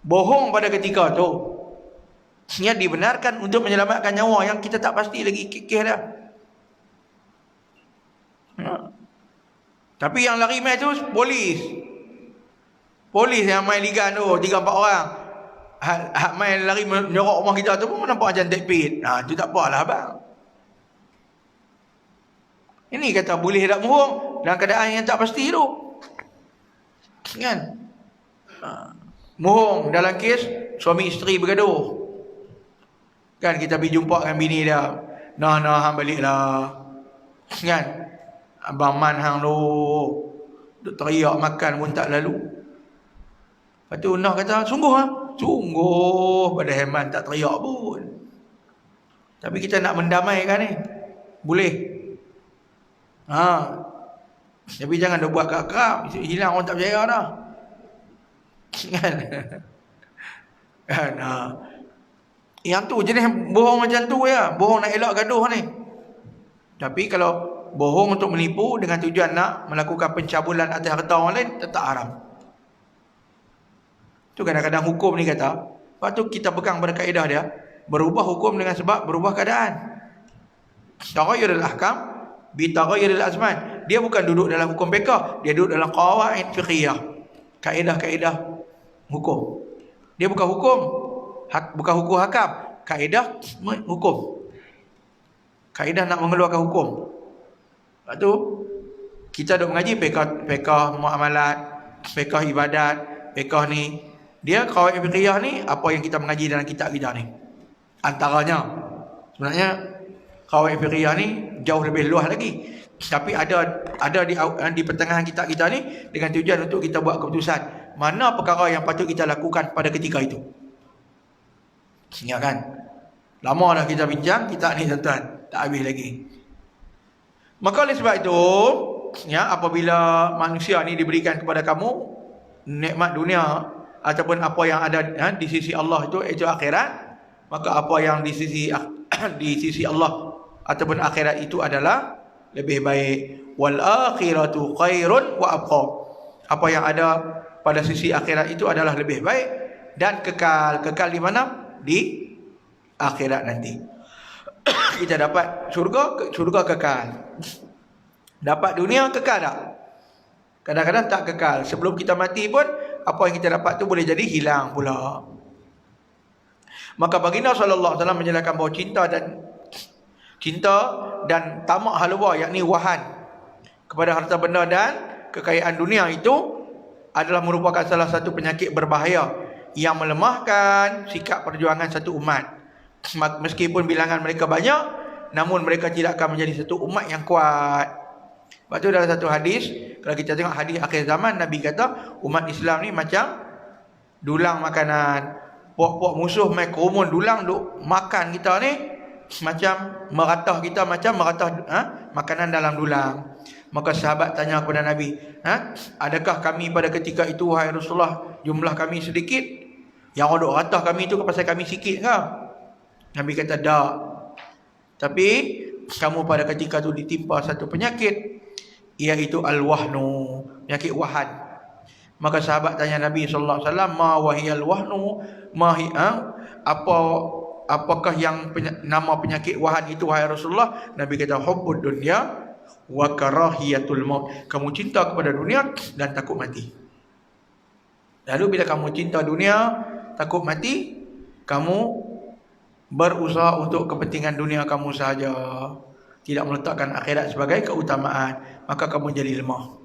Bohong pada ketika tu. Ia dibenarkan untuk menyelamatkan nyawa yang kita tak pasti lagi kes dah. Tapi yang lari mai tu polis. Polis yang main ligan tu 3-4 orang. Hak main lari menyorok rumah kita tu pun nampak macam tekpit. Tu tak apalah abang. Ini kata boleh tak mohong dalam keadaan yang tak pasti tu. Kan? Mohong dalam kes suami isteri bergaduh. Kan kita pergi jumpa dengan bini dia. Nah hang baliklah. Kan? Abang Man hang tu duk teriak makan pun tak lalu. Lepas tu Nah kata, sungguh sungguh pada Heman tak teriak pun. Tapi kita nak mendamaikan ni. Boleh. Tapi jangan dah buat kerap-kerap. Hilang orang tak percaya dah. Kan? Kan? Yang tu jenis bohong macam tu ya. Bohong nak elak gaduh ni. Tapi kalau bohong untuk menipu dengan tujuan nak melakukan pencabulan atas harta orang lain, tetap haram. Tu kadang-kadang hukum ni kata, lepas tu kita pegang pada kaedah dia, berubah hukum dengan sebab berubah keadaan. Taghayyurul ahkam bi taghayyuril azman. Dia bukan duduk dalam hukum fiqh, dia duduk dalam qawaid fiqhiyah. Kaedah-kaedah hukum. Dia bukan hukum, bukan hukum hakam, kaedah hukum. Kaedah nak mengeluarkan hukum. Lepas tu kita duk mengaji fiqh muamalat, fiqh ibadat, fiqh ni. Dia qawaid fiqhiyah ni apa yang kita mengaji dalam kitab kita ni. Antaranya sebenarnya qawaid fiqhiyah ni jauh lebih luas lagi. Tapi ada di pertengahan kitab kita ni dengan tujuan untuk kita buat keputusan mana perkara yang patut kita lakukan pada ketika itu. Ya kan? Lama dah kita bincang kitab ni tuan-tuan, tak habis lagi. Maka oleh sebab itu, ya, apabila manusia ni diberikan kepada kamu nikmat dunia ataupun apa yang ada di sisi Allah itu akhirat, maka apa yang di sisi Allah ataupun akhirat itu adalah lebih baik. Wal akhiratu khairun wa abqa. Apa yang ada pada sisi akhirat itu adalah lebih baik dan kekal. Kekal di mana? Di akhirat nanti. Kita dapat syurga kekal. Dapat dunia kekal tak? Kadang-kadang tak kekal. Sebelum kita mati pun apa yang kita dapat tu boleh jadi hilang pula. Maka baginda sallallahu alaihi wasallam menjelaskan bahawa cinta dan tamak halwa, yakni wahan kepada harta benda dan kekayaan dunia itu adalah merupakan salah satu penyakit berbahaya yang melemahkan sikap perjuangan satu umat. Meskipun bilangan mereka banyak, namun mereka tidak akan menjadi satu umat yang kuat. Sebab tu dalam satu hadis, kalau kita tengok hadis akhir zaman, Nabi kata umat Islam ni macam dulang makanan. Puak-puak musuh main kerumun dulang duk makan kita ni, macam meratah kita, macam meratah makanan dalam dulang. Maka sahabat tanya kepada Nabi, adakah kami pada ketika itu, wahai Rasulullah, jumlah kami sedikit? Yang duk ratah kami itu pasal kami sikit ke? Nabi kata tak. Tapi kamu pada ketika itu ditimpa satu penyakit, iaitu al-wahnu, penyakit wahan. Maka sahabat tanya Nabi sallallahu alaihi wasallam, ma wahiyal wahnu, apakah yang nama penyakit wahan itu wahai Rasulullah? Nabi kata hubbud dunya wa karahiyatul maut. Kamu cinta kepada dunia dan takut mati. Lalu bila kamu cinta dunia, takut mati, kamu berusaha untuk kepentingan dunia kamu sahaja, tidak meletakkan akhirat sebagai keutamaan, maka kamu jadi lemah.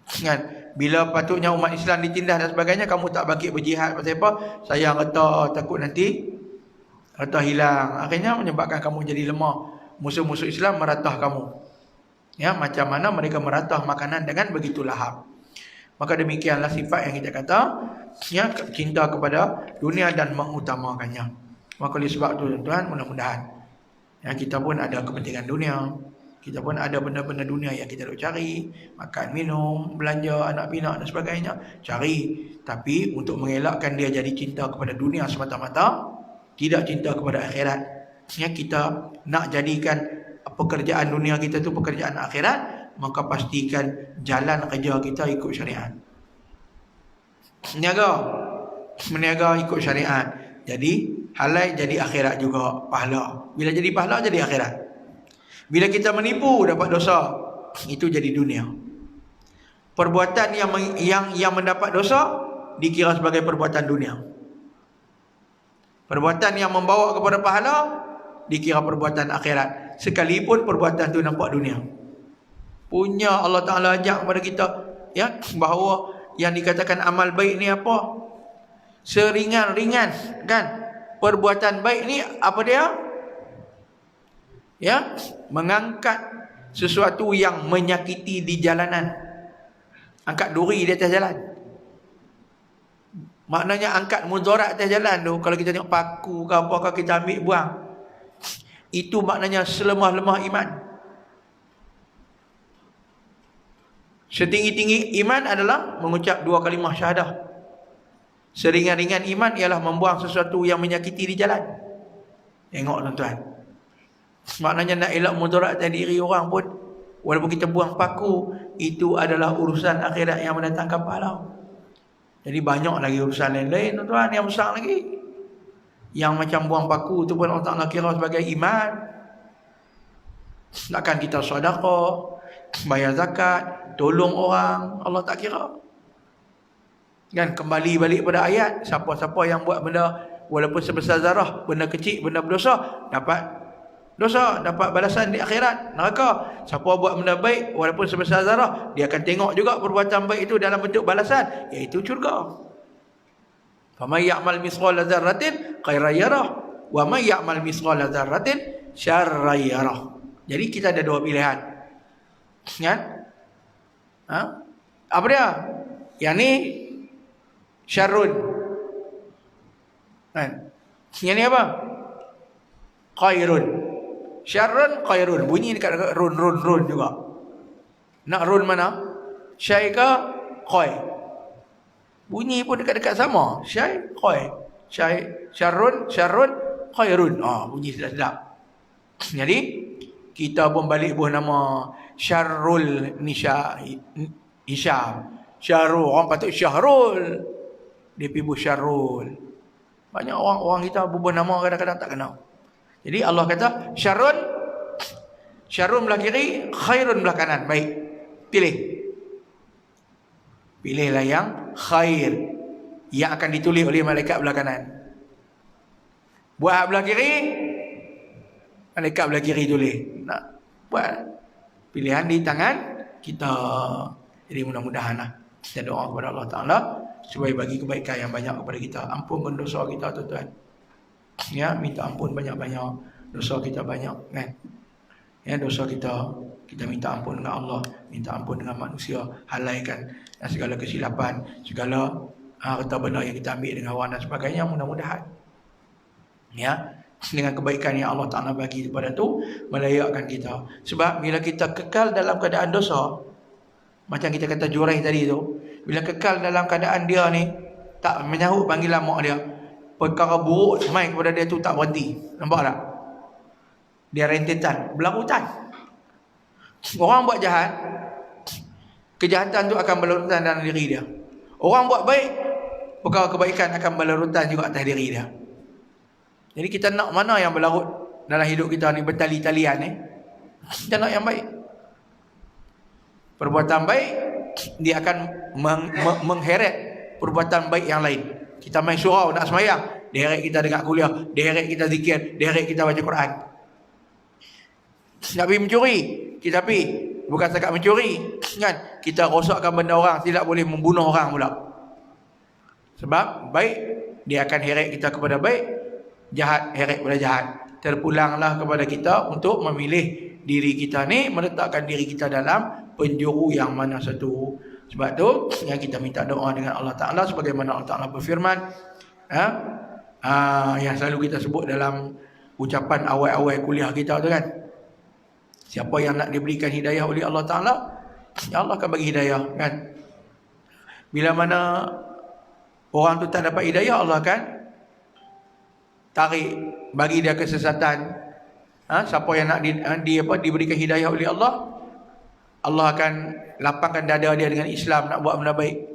Kan? Bila patutnya umat Islam ditindas dan sebagainya, kamu tak bangkit berjihad. Pasal apa? Sayang harta, takut nanti harta hilang. Akhirnya menyebabkan kamu jadi lemah. Musuh-musuh Islam meratah kamu. Ya, macam mana mereka meratah makanan dengan begitu lahap. Maka demikianlah sifat yang kita kata, ya, cinta kepada dunia dan mengutamakannya. Maka oleh sebab itu tuan-tuan, mudah-mudahan ya, kita pun ada kepentingan dunia. Kita pun ada benda-benda dunia yang kita nak cari, makan, minum, belanja, anak pinak dan sebagainya, cari. Tapi untuk mengelakkan dia jadi cinta kepada dunia semata-mata, tidak cinta kepada akhirat. Ya, kita nak jadikan pekerjaan dunia kita tu pekerjaan akhirat, maka pastikan jalan kerja kita ikut syariat. Meniaga ikut syariat. Jadi halal jadi akhirat juga pahala. Bila jadi pahala jadi akhirat. Bila kita menipu dapat dosa, itu jadi dunia. Perbuatan yang mendapat dosa dikira sebagai perbuatan dunia. Perbuatan yang membawa kepada pahala dikira perbuatan akhirat, sekalipun perbuatan itu nampak dunia. Punya Allah Ta'ala ajak kepada kita, ya, bahawa yang dikatakan amal baik ni apa? Seringan-ringan, kan? Perbuatan baik ni apa dia? Ya, mengangkat sesuatu yang menyakiti di jalanan. Angkat duri di atas jalan. Maknanya angkat mudarat atas jalan tu. Kalau kita tengok paku ke apakah, kita ambil buang. Itu maknanya selemah-lemah iman. Setinggi-tinggi iman adalah mengucap 2 kalimah syahadah. Seringan-ringan iman ialah membuang sesuatu yang menyakiti di jalan. Tengok tuan-tuan. Maknanya nak elak mudarat atas diri orang pun, walaupun kita buang paku, itu adalah urusan akhirat yang mendatangkan pahala. Jadi banyak lagi urusan lain-lain tuan-tuan yang besar lagi. Yang macam buang paku tu pun Allah Ta'ala kira sebagai iman. Takkan kita sedekah, bayar zakat, tolong orang, Allah tak kira. Kan kembali balik pada ayat, siapa-siapa yang buat benda walaupun sebesar zarah, benda kecil, benda berdosa, dapat dosa, dapat balasan di akhirat, neraka. Siapa buat benda baik walaupun sebesar zarah, dia akan tengok juga perbuatan baik itu dalam bentuk balasan, iaitu syurga. Faman ya'mal mithqala dzarratin khairan yarah wa man ya'mal mithqala dzarratin syarran yarah. Jadi kita ada 2 pilihan. Kan? Apa dia? Yang ni syarrun. Kan? Yang ni apa? Khairun. Syarrun khairun. Bunyi dekat run juga. Nak run mana? Syai ke khay? Bunyi pun dekat-dekat sama. Syai, khay. Syarrun khairun. Bunyi sedap-sedap. Jadi kita pun balik buah nama Syarrul Hisham. Syarul, orang patut Syahrul, dia pergi buah Syarrul. Banyak orang kita bubuh nama kadang-kadang tak kenal. Jadi Allah kata Syarrun belah kiri, khairun belah kanan. Baik, pilihlah yang khair, yang akan ditulis oleh malaikat belah kanan. Buat belah kiri, malaikat belah kiri tulis. Nak buat, pilihan di tangan kita. Jadi mudah-mudahan kita doa kepada Allah Ta'ala supaya bagi kebaikan yang banyak kepada kita. Ampunkan dosa kita tuan-tuan. Ya, minta ampun banyak-banyak. Dosa kita banyak, kan? Ya, dosa kita minta ampun dengan Allah, minta ampun dengan manusia, halaikan dan segala kesilapan, segala harta benda yang kita ambil dengan hawa dan sebagainya. Mudah-mudahan, ya, dengan kebaikan yang Allah Ta'ala bagi kepada tu, melayakkan kita. Sebab bila kita kekal dalam keadaan dosa, macam kita kata Juraih tadi tu, bila kekal dalam keadaan dia ni tak menyahut panggilan mak dia, perkara buruk semai kepada dia tu tak berhenti. Nampak tak? Dia rentetan, berlarutan. Orang buat jahat, kejahatan tu akan berlarutan dalam diri dia. Orang buat baik, perkara kebaikan akan berlarutan juga atas diri dia. Jadi kita nak mana yang berlarut dalam hidup kita ni, bertali-talian ni? Kita nak yang baik. Perbuatan baik, dia akan mengheret perbuatan baik yang lain. Kita main surau nak semayang, dia heret kita dengar kuliah, dia heret kita zikir, dia heret kita baca Quran. Nak pergi mencuri, kita pergi, bukan setakat mencuri, kan? Kita rosakkan benda orang, tidak boleh membunuh orang pula. Sebab baik, dia akan heret kita kepada baik, jahat heret kepada jahat. Terpulanglah kepada kita untuk memilih diri kita ni, meletakkan diri kita dalam penjuru yang mana satu. Sebab tu yang kita minta doa dengan Allah Ta'ala sebagaimana Allah Ta'ala berfirman, yang selalu kita sebut dalam ucapan awal-awal kuliah kita tu, kan? Siapa yang nak diberikan hidayah oleh Allah Ta'ala, ya Allah akan bagi hidayah, kan? Bila mana orang tu tak dapat hidayah, Allah akan tarik, bagi dia kesesatan. Siapa yang nak diberikan hidayah oleh Allah, Allah akan lapangkan dada dia dengan Islam, nak buat benda baik.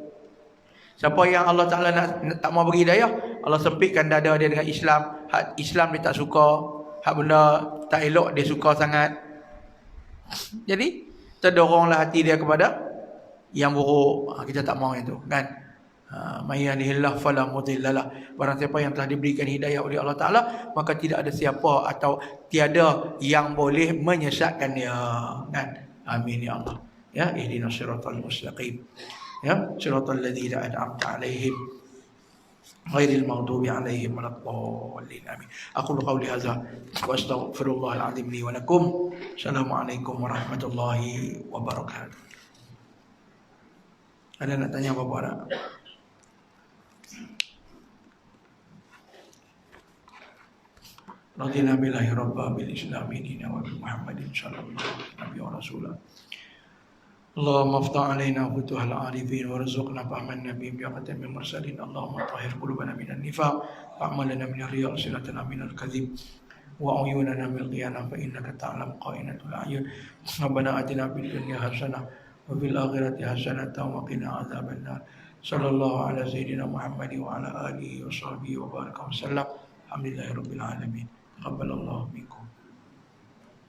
Siapa yang Allah Ta'ala tak mau bagi hidayah, Allah sempitkan dada dia dengan Islam. Hak Islam dia tak suka, hak benda tak elok dia suka sangat. Jadi terdoronglah hati dia kepada yang buruk. Kita tak mau itu, kan? May yahdihillahu fala mudhillalah. Barang siapa yang telah diberikan hidayah oleh Allah Ta'ala, maka tidak ada siapa atau tiada yang boleh menyesatkan dia, kan? Amin ya Allah. Ya, ihdinas siratal mustaqim. Ya, siratal ladzina an'amta 'alaihim ghairil maghdubi 'alaihim waladdallin. Amin. Aku qauli hadza wa astaghfirullahal azim li wa lakum. Assalamualaikum warahmatullahi wabarakatuh. Ada nak tanya apa-apa tak? Radina billahi rabba bil islami dina wa bi Muhammadin sallallahu alaihi wa rasulah. Allahumma aftah alaina futuhal arifin warzuqna fahman nabiy bi khatamil mursalin. Allahumma tahhir qulubana minan nifaq wa'malna min riya' silatana minal kadhib wa uyunana min qiyana fa innaka ta'lam qa'inatul a'yun. Rabbana atina fid dunya hasanah wa fil akhirati hasanatan wa qina adzabannar. Sallallahu ala sayyidina Muhammad wa ala alihi wa sahbihi wa baraka wa sallam. Alhamdulillahirabbil alamin. Taqabbalallahu minkum.